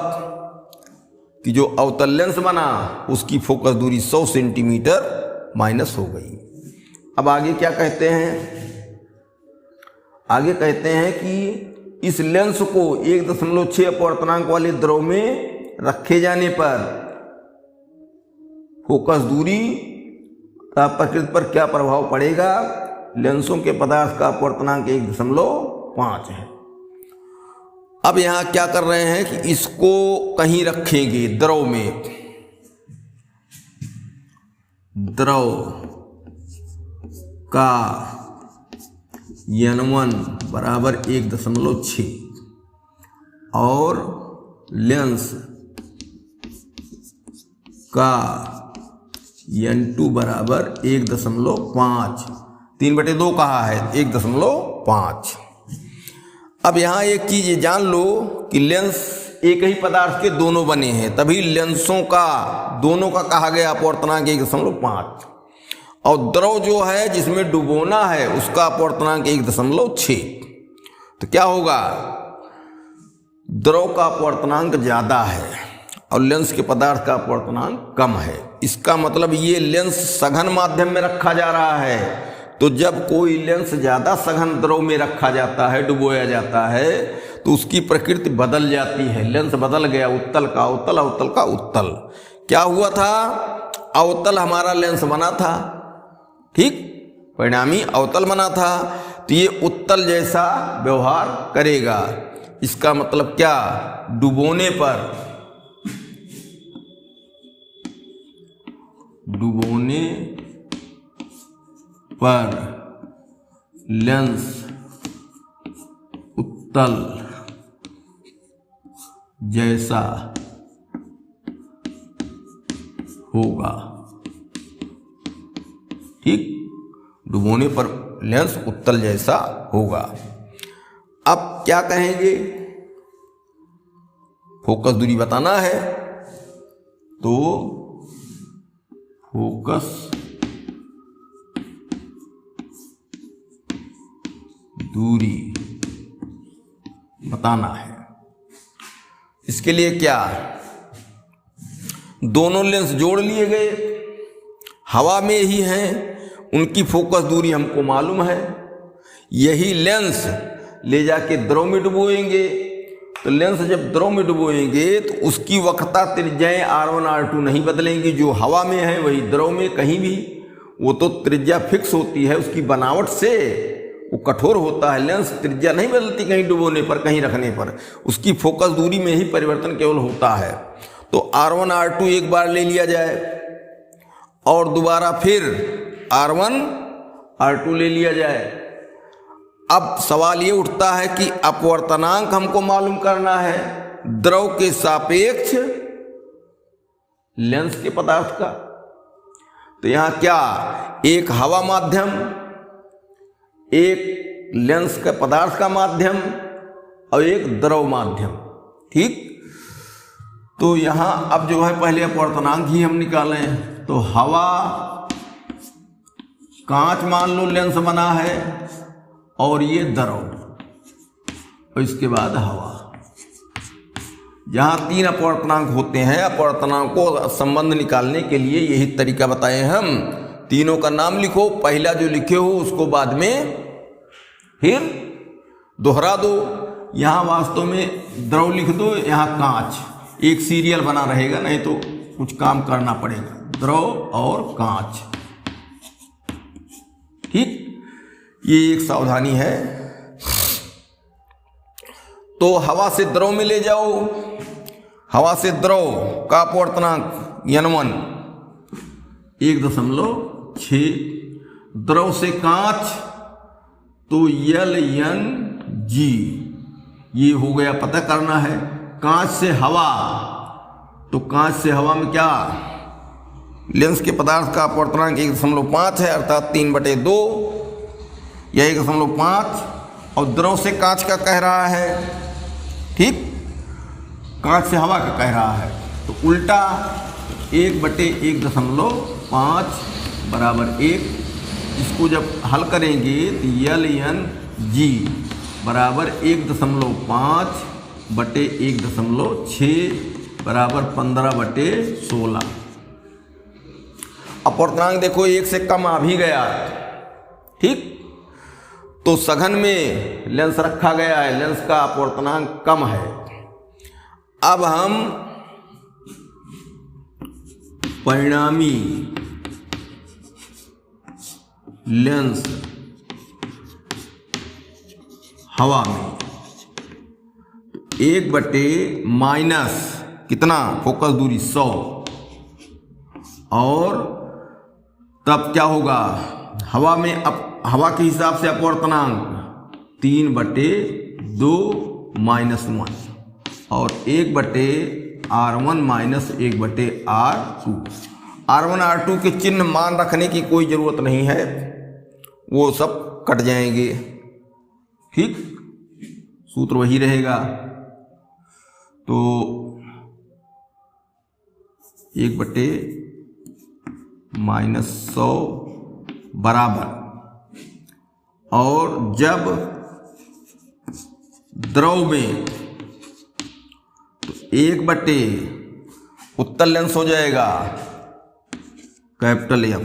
कि जो अवतल लेंस बना उसकी फोकस दूरी 100 सेंटीमीटर माइनस हो गई। अब आगे क्या कहते हैं, आगे कहते हैं कि इस लेंस को 1.6 अपवर्तनांक वाले द्रव में रखे जाने पर फोकस दूरी का प्रकृति पर क्या प्रभाव पड़ेगा। लेंसों के पदार्थ का अपवर्तनांक 1.5 है। अब यहां क्या कर रहे हैं कि इसको कहीं रखेंगे द्रव में, द्रव का N1 बराबर 1.6 और लेंस का N2 बराबर 1.5, 3/2 कहा है 1.5। अब यहाँ एक चीज़ जान लो कि लेंस एक ही पदार्थ के दोनों बने हैं, तभी लेंसों का दोनों का कहा गया अपवर्तनांक 1.5, और द्रव जो है जिसमें डुबोना है उसका अपवर्तनांक 1.6। तो क्या होगा, द्रव का अपवर्तनांक ज़्यादा है और लेंस के पदार्थ का अपवर्तनांक कम है। इसका मतलब ये लेंस सघन माध्यम में रखा जा रहा है। तो जब कोई लेंस ज़्यादा सघन द्रव में रखा जाता है, डुबोया जाता है, तो उसकी प्रकृति बदल जाती है। लेंस बदल गया, उत्तल का अवतल, अवतल का उत्तल। क्या हुआ था, अवतल हमारा लेंस बना था, ठीक, परिणामी अवतल बना था, तो ये उत्तल जैसा व्यवहार करेगा। इसका मतलब क्या, डुबोने पर लेंस उत्तल जैसा होगा, ठीक, डुबोने पर लेंस उत्तल जैसा होगा। अब क्या कहेंगे, फोकस दूरी बताना है, तो फोकस दूरी बताना है। इसके लिए क्या, दोनों लेंस जोड़ लिए गए, हवा में ही हैं, उनकी फोकस दूरी हमको मालूम है। यही लेंस ले जाके द्रव में डुबोएंगे, तो लेंस जब द्रव में डुबोएंगे तो उसकी वक्रता त्रिज्याएं R1 R2 नहीं बदलेंगी। जो हवा में है वही द्रव में, कहीं भी वो तो त्रिज्या फिक्स होती है, उसकी बनावट से वो कठोर होता है। लेंस त्रिज्या नहीं बदलती कहीं डुबोने पर, कहीं रखने पर, उसकी फोकस दूरी में ही परिवर्तन केवल होता है। तो R1 R2 एक बार ले लिया जाए और दोबारा फिर R1 R2 ले लिया जाए। अब सवाल ये उठता है कि अपवर्तनांक हमको मालूम करना है द्रव के सापेक्ष लेंस के पदार्थ का। तो यहां क्या, एक हवा माध्यम, एक लेंस का पदार्थ का माध्यम और एक द्रव माध्यम, ठीक। तो यहां अब जो है पहले अपवर्तनांक ही हम निकालें। तो हवा, कांच मान लो लेंस बना है, और ये द्रव, और इसके बाद हवा। जहां 3 अपवर्तनांक होते हैं, अपवर्तनांक को संबंध निकालने के लिए यही तरीका बताए हम। तीनों का नाम लिखो, पहला जो लिखे हो उसको बाद में फिर दोहरा दो। यहां वास्तव में द्रव लिख दो, यहां कांच, एक सीरियल बना रहेगा, नहीं तो कुछ काम करना पड़ेगा। द्रव और कांच, ठीक, ये एक सावधानी है। तो हवा से द्रव में ले जाओ, हवा से द्रव का अपवर्तनांक N1 1.6, द्रव से कांच तो LNG, ये हो गया, पता करना है। कांच से हवा, तो कांच से हवा में क्या, लेंस के पदार्थ का अपवर्तनांक 1.5 है, अर्थात 3/2, यह 1.5, और द्रव से कांच का कह रहा है, ठीक, कांच से हवा का कह रहा है, तो उल्टा 1/1.5 बराबर 1। इसको जब हल करेंगे तो LNG बराबर 1.5/1.6 बराबर 15/16। अपवर्तनांक देखो 1 से कम आ भी गया, ठीक। तो सघन में लेंस रखा गया है, लेंस का अपवर्तनांक कम है। अब हम परिणामी लेंस हवा में 1/- कितना, फोकस दूरी 100, और तब क्या होगा, हवा में, अब हवा के हिसाब से अपवर्तनांक 3/2 और 1/R1 - 1/R2। R1 R2 के चिन्ह मान रखने की कोई जरूरत नहीं है, वो सब कट जाएंगे, ठीक, सूत्र वही रहेगा। तो 1/-100 बराबर, और जब द्रव में तो 1/, उत्तल लेंस हो जाएगा कैपिटल F,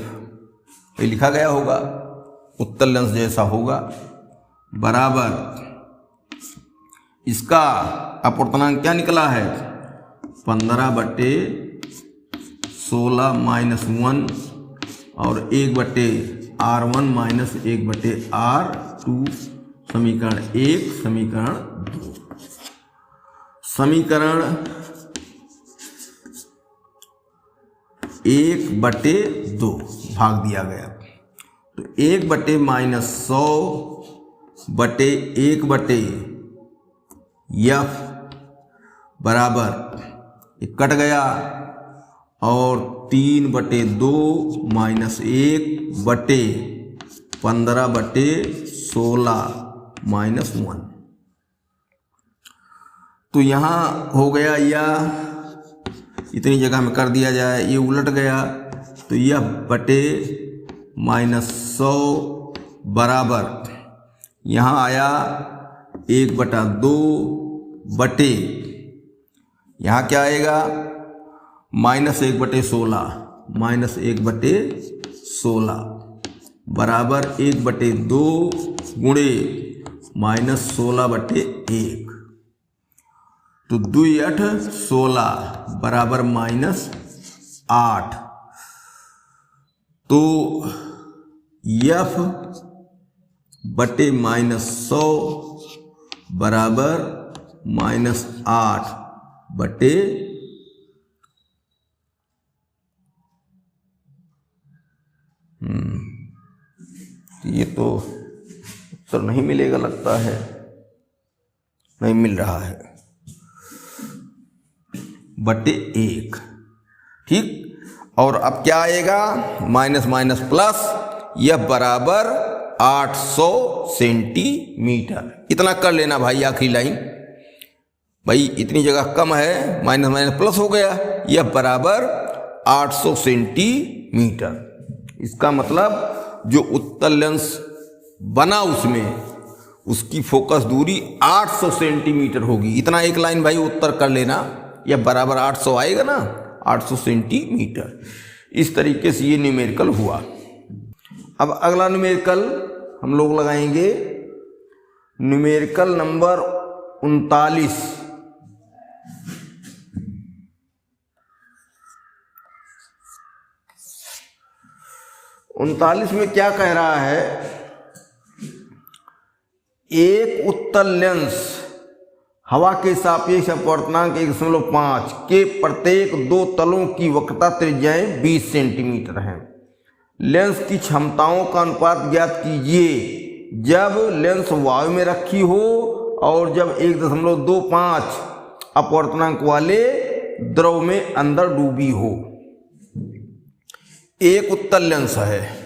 ये लिखा गया होगा, उत्तल लेंस जैसा होगा, बराबर इसका अपवर्तनांक क्या निकला है 15/16 - 1 और 1/R1 - 1/R2, समीकरण 1, समीकरण 2। समीकरण 1/2 भाग दिया गया, तो 1/-1/1/F बराबर, ये कट गया, और 3/2 - 1/15/16 - 1। तो यहाँ हो गया, या इतनी जगह में कर दिया जाए, ये उलट गया, तो यह (-100) बराबर यहाँ आया 1/2 यहाँ क्या आएगा -1/16 बराबर 1/2 गुणे -16/1, तो 2×8 = 16 बराबर -8। तो F/-100 बराबर -8 बटे ये तो उत्तर नहीं मिलेगा लगता है, नहीं मिल रहा है, /1। ठीक, और अब क्या आएगा माइनस माइनस प्लस, यह बराबर 800 सेंटीमीटर। इतना कर लेना भाई, आखिरी लाइन भाई, इतनी जगह कम है, माइनस माइनस प्लस हो गया, यह बराबर 800 सेंटीमीटर। इसका मतलब जो उत्तल लेंस बना उसमें, उसकी फोकस दूरी 800 सेंटीमीटर होगी। इतना एक लाइन भाई उत्तर कर लेना, यह बराबर 800 आएगा ना, 800 सेंटीमीटर। इस तरीके से ये न्यूमेरिकल हुआ। अब अगला न्यूमेरिकल हम लोग लगाएंगे, न्यूमेरिकल नंबर 39। में क्या कह रहा है, एक उत्तल लेंस हवा के सापेक्ष अपवर्तनांक 1.5 के प्रत्येक दो तलों की वक्रता त्रिज्याएं 20 सेंटीमीटर हैं। लेंस की क्षमताओं का अनुपात ज्ञात कीजिए जब लेंस वायु में रखी हो और जब 1.25 अपवर्तनांक वाले द्रव में अंदर डूबी हो। एक उत्तल लेंस है,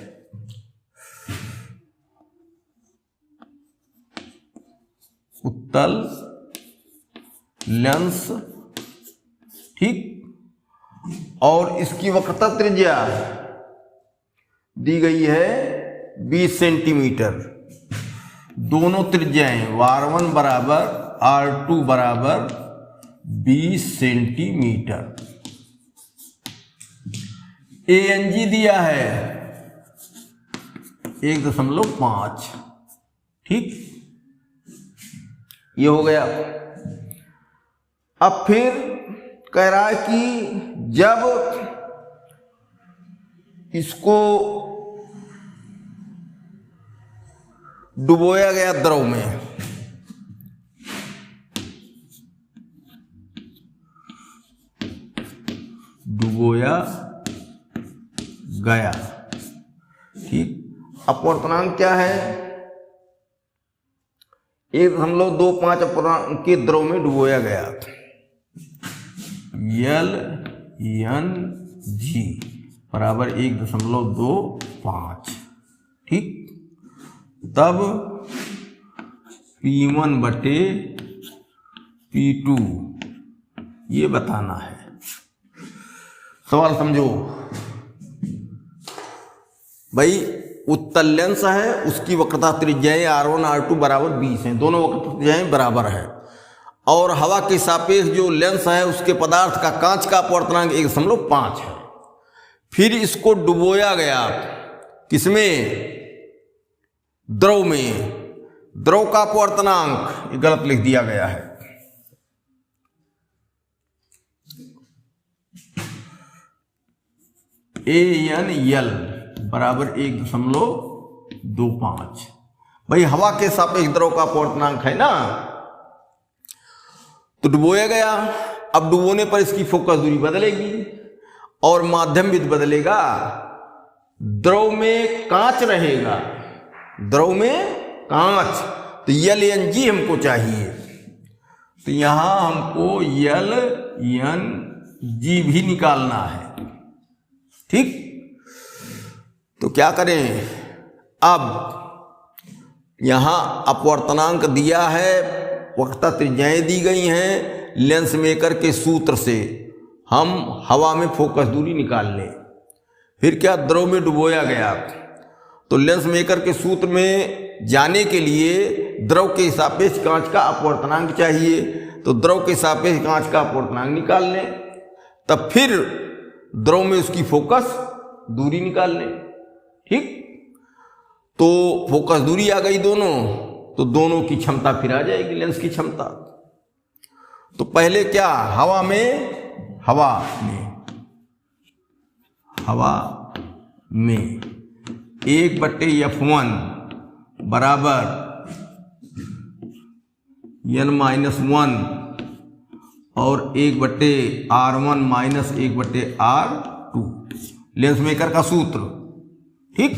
उत्तल लेंस, ठीक, और इसकी वक्रता त्रिज्या दी गई है 20 सेंटीमीटर। दोनों त्रिज्याएं R1 बराबर R2 बराबर 20 सेंटीमीटर। ANG दिया है 1.5, ठीक, ये हो गया। अब फिर कह रहा है कि जब इसको डुबोया गया द्रव में, डुबोया गया, ठीक, अपवर्तनांक क्या है 1.25 अपवर्तनांक के द्रव में डुबोया गया, LNG बराबर 1.25, ठीक। तब P1/P2 ये बताना है। सवाल समझो भाई, उत्तल लेंस है, उसकी वक्रता त्रिज्याएं R1 R2 बराबर 20 हैं, दोनों वक्रता त्रिज्याएं बराबर है, और हवा के सापेक्ष जो लेंस है उसके पदार्थ का कांच का अपवर्तनांक 1.5 है। फिर इसको डुबोया गया किसमें? द्रव में। द्रव का अपवर्तनांक ये गलत लिख दिया गया है, AnL बराबर 1.25। भाई हवा के सापेक्ष द्रव का अपवर्तनांक है ना, तो डुबोया गया। अब डुबोने पर इसकी फोकस दूरी बदलेगी और माध्यम भी बदलेगा। द्रव में कांच रहेगा, द्रव में कांच, तो LNG हमको चाहिए, तो यहां हमको LNG भी निकालना है। ठीक, तो क्या करें? अब यहां अपवर्तनांक दिया है, वक्रता त्रिज्याएं दी गई हैं, लेंस मेकर के सूत्र से हम हवा में फोकस दूरी निकाल लें। फिर क्या? द्रव में डुबोया गया, तो लेंस मेकर के सूत्र में जाने के लिए द्रव के सापेक्ष कांच का अपवर्तनांक चाहिए, तो द्रव के सापेक्ष कांच का अपवर्तनांक निकाल लें, तब फिर द्रव में उसकी फोकस दूरी निकाल लें। ठीक, तो फोकस दूरी आ गई दोनों, तो दोनों की क्षमता फिर आ जाएगी, लेंस की क्षमता। तो पहले क्या? हवा में 1/F1 बराबर N-1 और 1/R1 minus 1/R2 lens maker का सूत्र। ठीक,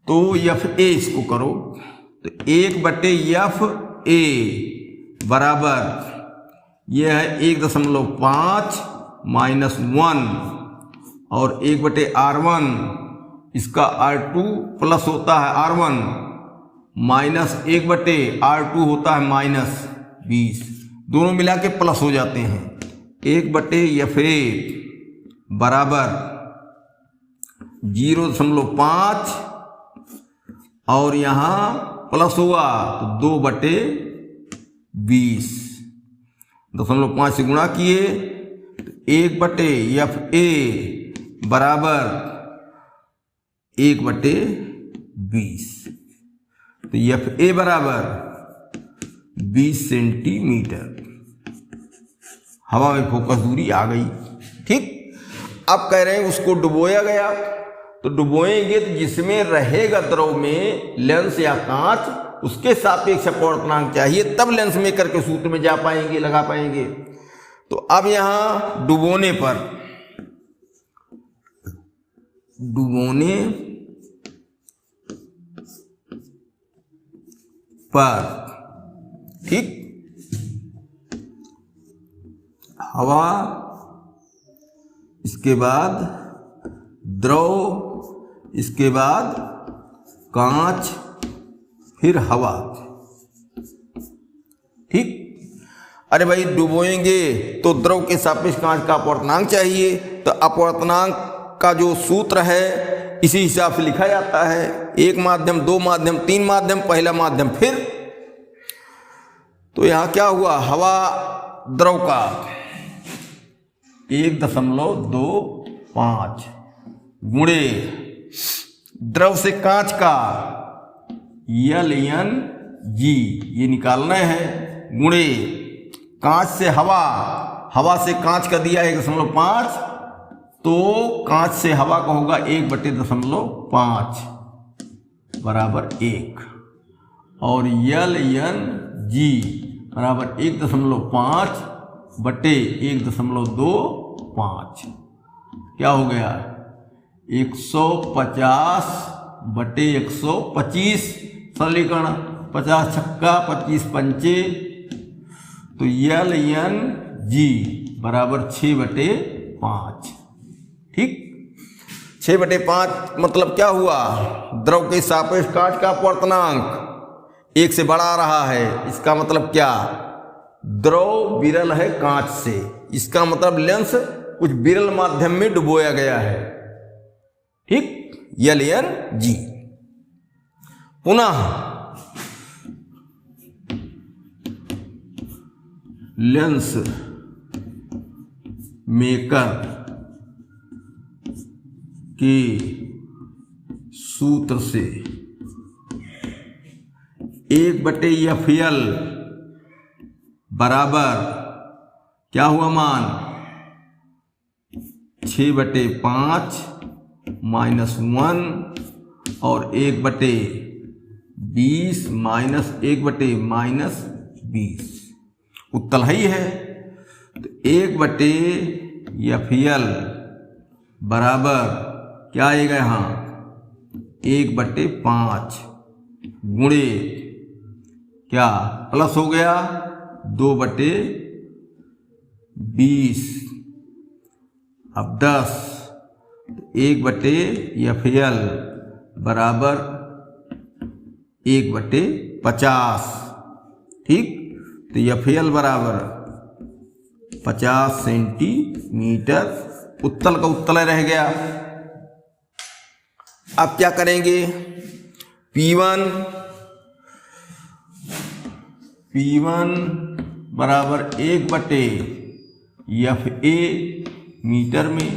तो FA इसको करो, तो 1/FA बराबर यह है 1.5 माइनस 1 और 1/R1, इसका R2 प्लस होता है R1 माइनस 1/R2 होता है माइनस 20, दोनों मिला के प्लस हो जाते हैं। 1/FA बराबर 0.5 और यहाँ प्लस हुआ तो 2/20, 0.5 से गुणा किए तो 1/FA बराबर 1/20, तो FA बराबर 20 सेंटीमीटर। हवा में फोकस दूरी आ गई। ठीक, अब कह रहे हैं उसको डुबोया गया, तो डुबोएंगे तो जिसमें रहेगा द्रव में लेंस या कांच, उसके सापेक्ष अपवर्तनांक चाहिए, तब लेंस मेकर के सूत्र में जा पाएंगे, लगा पाएंगे। तो अब यहां डुबोने पर ठीक, हवा, इसके बाद द्रव, इसके बाद कांच, फिर हवा। ठीक, अरे भाई डुबोएंगे तो द्रव के सापेक्ष कांच का अपवर्तनांक चाहिए, तो अपवर्तनांक का जो सूत्र है इसी हिसाब से लिखा जाता है। 1 माध्यम, 2 माध्यम, 3 माध्यम, पहला माध्यम। फिर तो यहां क्या हुआ? हवा द्रव का 1.25 गुणे द्रव से कांच का LNG, ये निकालना है, गुणे कांच से हवा, हवा से कांच का दिया 1.5, तो कांच से हवा का होगा 1/5 बराबर 1, और LNG बराबर 1.5/1.25, क्या हो गया? 150/125 सरलीकरण, 50 छक्का 25 पंचे, तो LNG बराबर 6/5। ठीक, 6/5 मतलब क्या हुआ? द्रव के सापेक्ष कांच का अपवर्तनांक 1 से बड़ा आ रहा है, इसका मतलब क्या? द्रव विरल है कांच से, इसका मतलब लेंस कुछ विरल माध्यम में डुबोया गया है। ठीक, LNG। पुनः लेंस मेकर के सूत्र से 1/FL बराबर क्या हुआ मान 6/5 -1 और 1/20 -1/-20 उत्तल ही है। तो 1/FL बराबर क्या आएगा यहाँ 1/5 गुणे क्या प्लस हो गया 2/20 अब 10 1/FL बराबर 1/50। ठीक, तो FL बराबर 50 सेंटीमीटर उत्तल का उत्तल रह गया। अब क्या करेंगे P1 बराबर 1/FA मीटर में,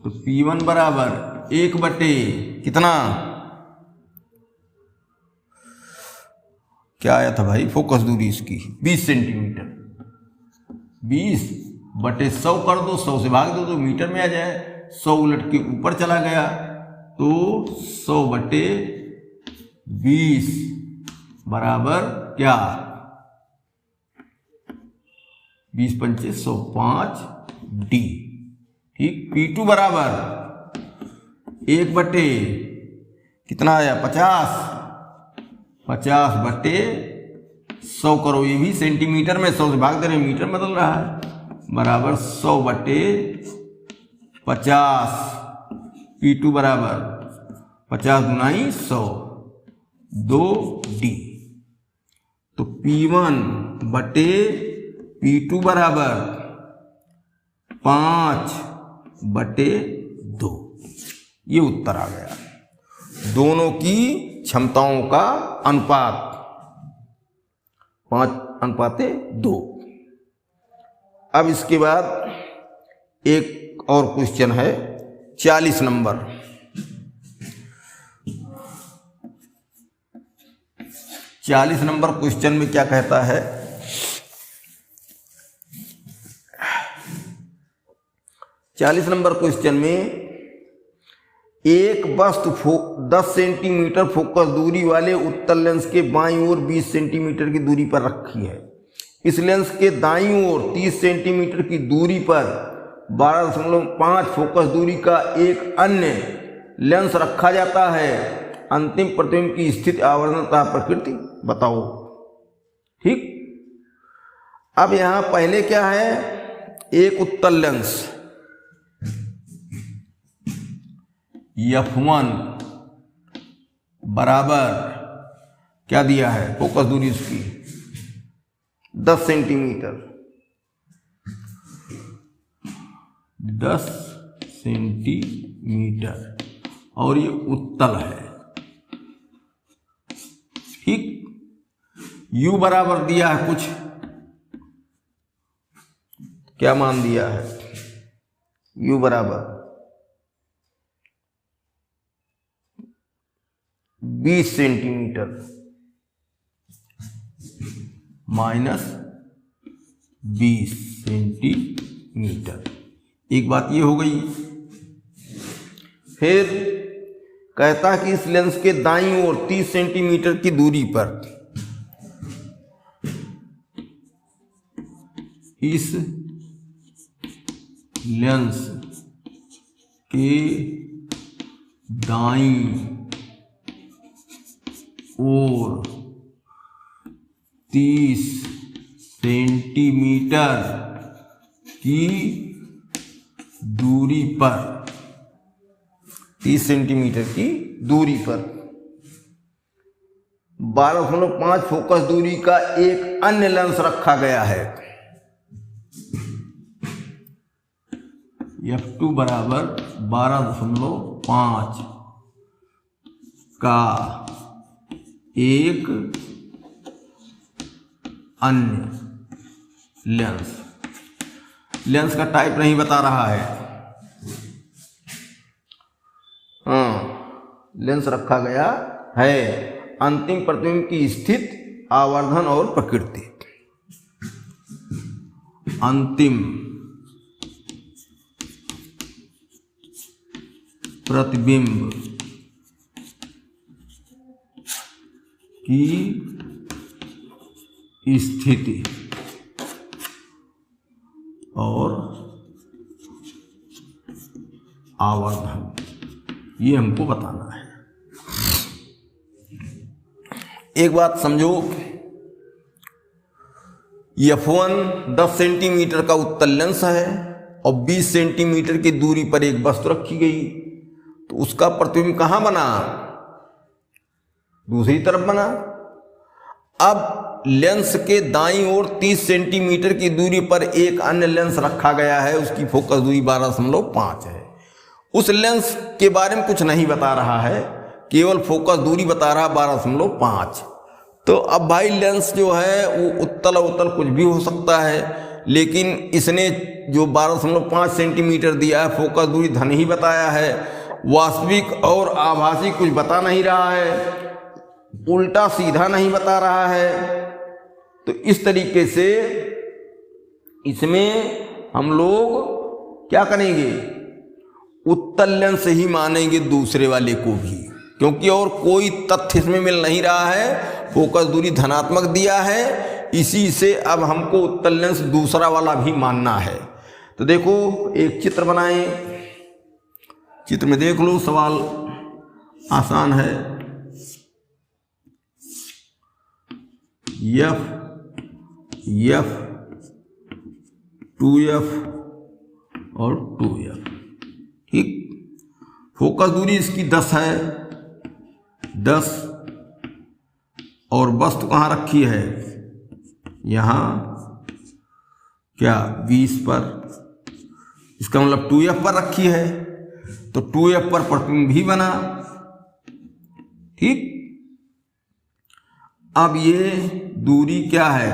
तो P1 बराबर 1/ कितना क्या आया था भाई फोकस दूरी इसकी 20 सेंटीमीटर। 20/100 कर दो, 100 से भाग दो तो मीटर में आ जाए। 100 उलट के ऊपर चला गया तो 100/20 बराबर क्या 20×5 105 D। ठीक, P2 बराबर 1/ कितना आया 50/100 करो, ये भी सेंटीमीटर में 100 से भाग दे रहे मीटर में बदल रहा है, बराबर 100/50। P2 बराबर 50 × 100 2D। तो P1/P2 बराबर 5/2। ये उत्तर आ गया। दोनों की क्षमताओं का अनुपात 5:2। अब इसके बाद एक और क्वेश्चन है 40 नंबर। 40 नंबर क्वेश्चन में क्या कहता है 40 नंबर क्वेश्चन में एक वस्तु 10 सेंटीमीटर फोकस दूरी वाले उत्तल लेंस के बाईं ओर 20 सेंटीमीटर की दूरी पर रखी है। इस लेंस के दाईं ओर 30 सेंटीमीटर की दूरी पर 12.5 फोकस दूरी का एक अन्य लेंस रखा जाता है। अंतिम प्रतिबिंब की स्थिति आवर्धनता प्रकृति बताओ। ठीक, अब यहां पहले क्या है एक उत्तल लेंस F1 बराबर क्या दिया है फोकस दूरी उसकी 10 सेंटीमीटर 10 सेंटीमीटर और ये उत्तल है। ठीक, U बराबर दिया है कुछ, क्या मान दिया है U बराबर 20 सेंटीमीटर -20 सेंटीमीटर। एक बात ये हो गई। फिर कहता कि इस लेंस के दाईं ओर 30 सेंटीमीटर की दूरी पर इस लेंस के दाईं ओर 30 सेंटीमीटर की दूरी पर 30 सेंटीमीटर की दूरी पर 12.5 फोकस दूरी का एक अन्य लेंस रखा गया है। f2 बराबर 12.5 का एक अन्य लेंस का टाइप नहीं बता रहा है। लेंस रखा गया है। अंतिम प्रतिबिंब की स्थिति, आवर्धन और प्रकृति। अंतिम प्रतिबिंब की स्थिति और आवर्धन, ये हमको बताना है। एक बात समझो, F1 10 सेंटीमीटर का उत्तल लेंस है और 20 सेंटीमीटर की दूरी पर एक वस्तु रखी गई, तो उसका प्रतिबिंब कहाँ बना? दूसरी तरफ बना। अब लेंस के दाईं ओर 30 सेंटीमीटर की दूरी पर एक अन्य लेंस रखा गया है, उसकी फोकस दूरी 12.5 है। उस लेंस के बारे में कुछ नहीं बता रहा है, केवल फोकस दूरी बता रहा 12.5। तो अब भाई लेंस जो है वो उत्तल उत्तल कुछ भी हो सकता है, लेकिन इसने जो 12.5 सेंटीमीटर दिया है, फोकस दूरी धन ही बताया है, वास्तविक और आभासी कुछ बता नहीं रहा है, उल्टा सीधा नहीं बता रहा है। तो इस तरीके से इसमें हम लोग क्या करेंगे? उत्तल लेंस ही मानेंगे दूसरे वाले को भी, क्योंकि और कोई तथ्य इसमें मिल नहीं रहा है। फोकस दूरी धनात्मक दिया है, इसी से अब हमको उत्तल लेंस दूसरा वाला भी मानना है। तो देखो, एक चित्र बनाएं, चित्र में देख लो, सवाल आसान है। F 2F और 2F, ठीक। फोकस दूरी इसकी 10 है, 10, और वस्तु कहाँ रखी है? यहाँ क्या 20 पर, इसका मतलब 2F पर रखी है, तो 2F पर प्रतिबिंब भी बना, ठीक। अब ये दूरी क्या है?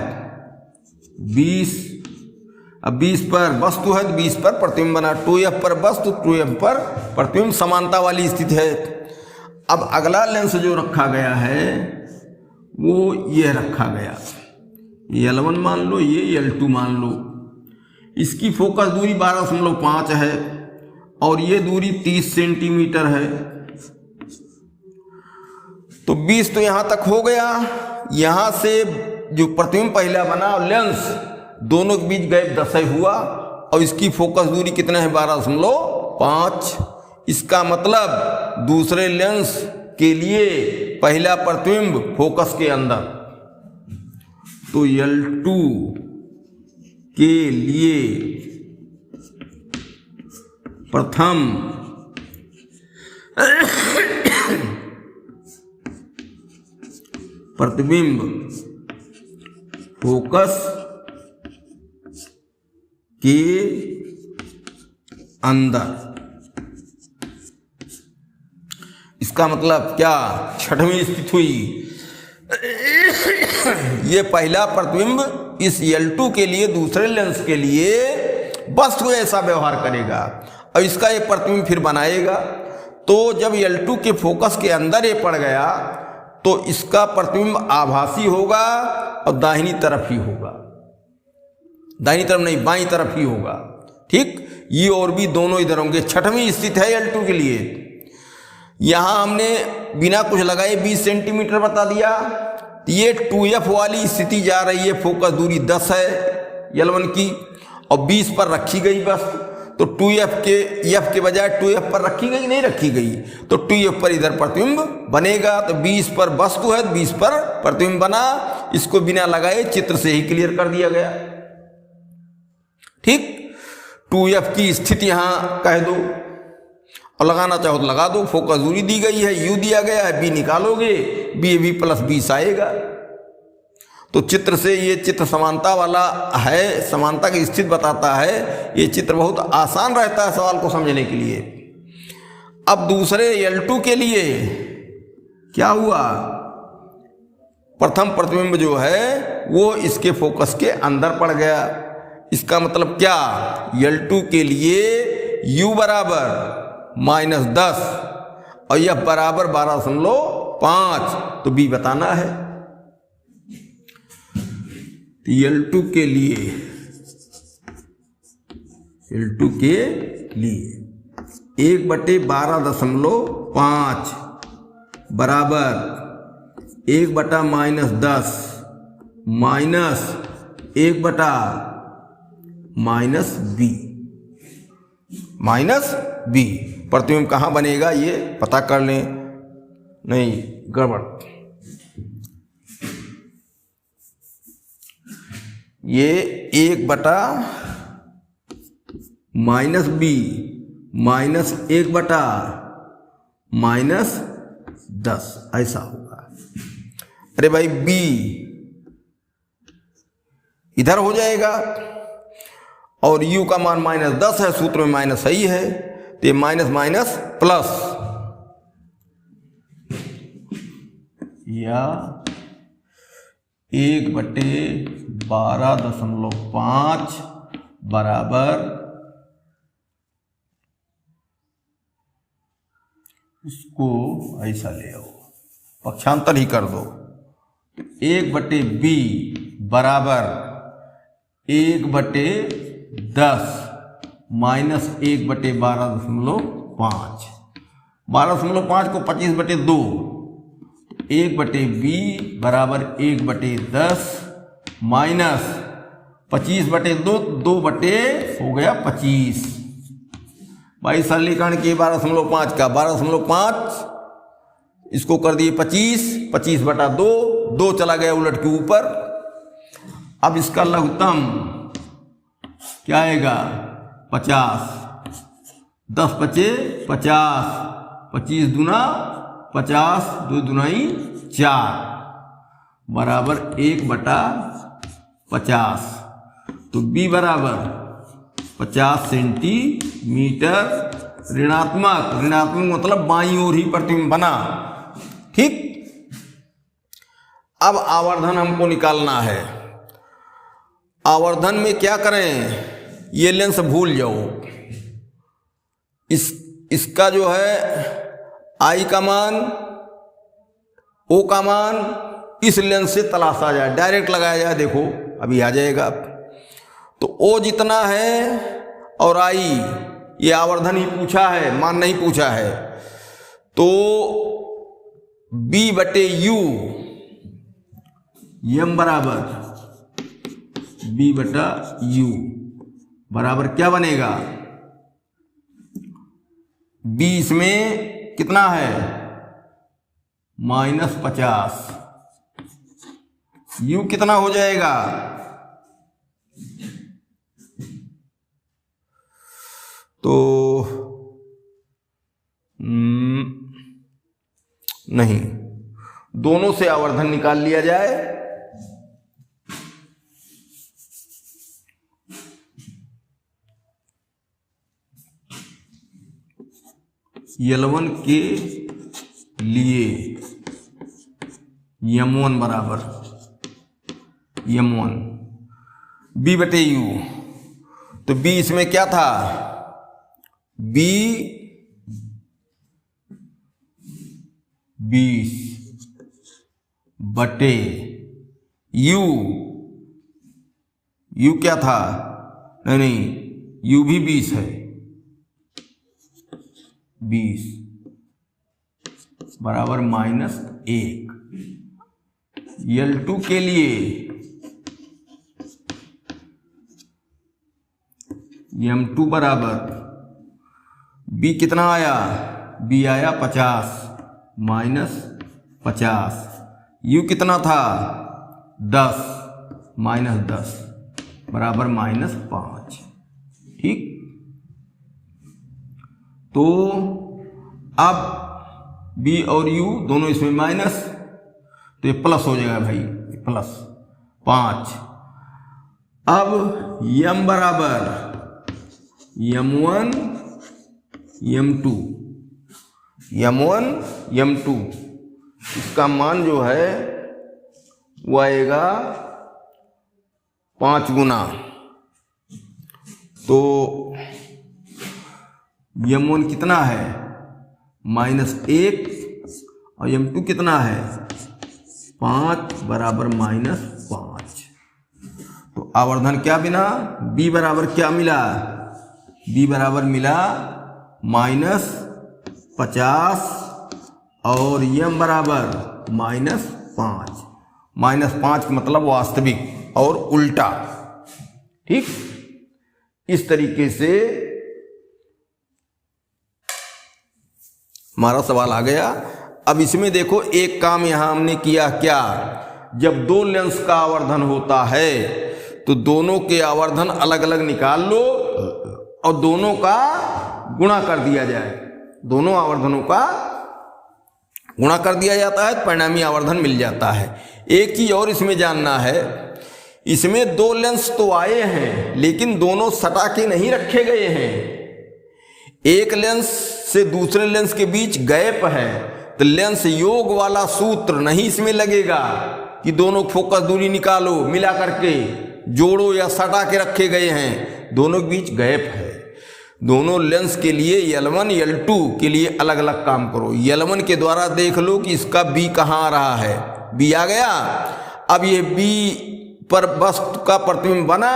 20। अब 20 पर वस्तु है तो 20 पर प्रतिबिंब बना, 2F पर वस्तु, 2F पर प्रतिबिंब, समानता वाली स्थिति है। अब अगला लेंस जो रखा गया है वो ये रखा गया, ये L1 मान लो, ये L2 मान लो। इसकी फोकस दूरी 12.5 है और ये दूरी 30 सेंटीमीटर है। तो 20 तो यहां तक हो गया। यहां से जो प्रतिबिंब पहला बना और लेंस, दोनों के बीच गैप 10 हुआ और इसकी फोकस दूरी कितना है? 12.5। इसका मतलब दूसरे लेंस के लिए पहला प्रतिबिंब फोकस के अंदर, तो L2 के लिए प्रथम प्रतिबिंब फोकस के अंदर। इसका मतलब क्या? छठवीं स्थिति हुई। ये पहला प्रतिबिंब इस L2 के लिए दूसरे लेंस के लिए वस्तु ऐसा व्यवहार करेगा और इसका ये प्रतिबिंब फिर बनाएगा। तो जब L2 के फोकस के अंदर ये पड़ गया तो इसका प्रतिबिंब आभासी होगा और दाहिनी तरफ ही होगा, दाहिनी तरफ नहीं, बाईं तरफ ही होगा, ठीक। ये और भी दोनों इधर होंगे। छठवीं स्थिति है L2 के लिए। यहां हमने बिना कुछ लगाए 20 सेंटीमीटर बता दिया। ये 2F वाली स्थिति जा रही है, फोकस दूरी 10 है L1 की और 20 पर रखी गई बस। तो 2F के बजाय 2F पर रखी गई, नहीं रखी गई, तो 2F पर इधर प्रतिबिंब बनेगा। तो 20 पर वस्तु है, 20 पर प्रतिबिंब बना। इसको बिना लगाए चित्र से ही क्लियर कर दिया गया, ठीक। 2F की स्थिति यहां कह दो और लगाना चाहो तो लगा दो। फोकस दूरी दी गई है, U दिया गया है, B निकालोगे, बी भी प्लस 20 आएगा। तो चित्र से ये चित्र समानता वाला है, समानता की स्थिति बताता है। ये चित्र बहुत आसान रहता है सवाल को समझने के लिए। अब दूसरे L2 के लिए क्या हुआ, प्रथम प्रतिबिंब जो है वो इसके फोकस के अंदर पड़ गया। इसका मतलब क्या, L2 के लिए u बराबर -10 और यह बराबर 12.5, तो b बताना है। L2 के लिए 1/12.5 बराबर 1/-10 -1/-b। प्रतिबिंब कहाँ बनेगा ये पता कर लें, नहीं गड़बड़। ये 1/-b -1/-10 ऐसा होगा। अरे भाई b इधर हो जाएगा और u का मान -10 है, सूत्र में माइनस सही है, तो ये माइनस माइनस प्लस, या 1/12.5 बराबर, इसको ऐसा ले आओ, पक्षांतर ही कर दो, 1/b बराबर 1/10 माइनस 1/12.5, 12.5 को 25/2, 1/b बराबर 1/10 माइनस 25/2, 2 हो गया 25। भाई सरलीकरण किए 12.5 का 12.5, इसको कर दिए 25, 25/2, 2 चला गया उलट के ऊपर। अब इसका लघुत्तम क्या आएगा, 50, 10 × 50, 25 दूना 50, 2 दूनाई 4 बराबर 1/50। तो b बराबर 50 सेंटीमीटर, ऋणात्मक मतलब बाईं ओर ही प्रतिबिंब बना। ठीक, अब आवर्धन हमको निकालना है। आवर्धन में क्या करें, ये लेंस भूल जाओ, इसका जो है I का मान, O का मान इस लेंस से तलाशा जाए, डायरेक्ट लगाया जाए, देखो अभी आ जाएगा। तो O जितना है और I, ये आवर्धन ही पूछा है, मान नहीं पूछा है, तो B/u m बराबर B/u बराबर क्या बनेगा, b इसमें कितना है -50, u कितना हो जाएगा, तो नहीं, दोनों से आवर्धन निकाल लिया जाए। L1 के लिए m1 बराबर m1 b/u, तो b इसमें क्या था, b 20/u, u क्या था, नहीं u भी 20 है, 20 बराबर -1। L2 के लिए m2 बराबर b कितना आया, b आया 50 -50, u कितना था 10 -10 बराबर -5। ठीक, तो अब b और u दोनों इसमें माइनस, तो ये प्लस हो जाएगा भाई, प्लस 5। अब m बराबर m1 m2, m1 m2 इसका मान जो है वो आएगा 5 गुना। तो m1 कितना है -1 और m2 कितना है 5 बराबर -5। तो आवर्धन क्या बिना b बराबर क्या मिला, b बराबर मिला -50 और m बराबर -5। -5 का मतलब वास्तविक और उल्टा। ठीक, इस तरीके से हमारा सवाल आ गया। अब इसमें देखो एक काम यहां हमने किया क्या, जब दो लेंस का आवर्धन होता है तो दोनों के आवर्धन अलग अलग निकाल लो और दोनों का गुणा कर दिया जाए। दोनों आवर्धनों का गुणा कर दिया जाता है, परिणामी आवर्धन मिल जाता है। एक चीज और इसमें जानना है, इसमें दो लेंस तो आए हैं लेकिन दोनों सटा के नहीं रखे गए हैं। एक लेंस से दूसरे लेंस के बीच गैप है तो लेंस योग वाला सूत्र नहीं इसमें लगेगा कि दोनों फोकस दूरी निकालो, मिला करके जोड़ो या सटा के रखे गए हैं। दोनों के बीच गैप है। दोनों लेंस के लिए L1 L2 के लिए अलग अलग काम करो। L1 के द्वारा देख लो कि इसका B कहाँ आ रहा है, B आ गया। अब ये B पर वस्तु का प्रतिबिंब बना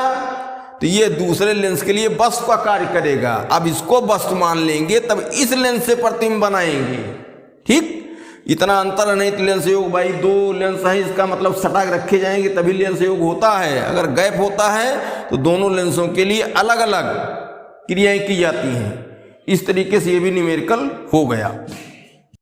तो ये दूसरे लेंस के लिए वस्तु का कार्य करेगा। अब इसको वस्तु मान लेंगे तब इस लेंस से प्रतिबिंब बनाएंगे। ठीक, इतना अंतर नहीं तो लेंस योग भाई दो लेंस है इसका मतलब सटा के रखे जाएंगे तभी लेंस योग होता है। अगर गैप होता है तो दोनों लेंसों के लिए अलग अलग क्रियाएं की जाती हैं। इस तरीके से ये भी न्यूमेरिकल हो गया।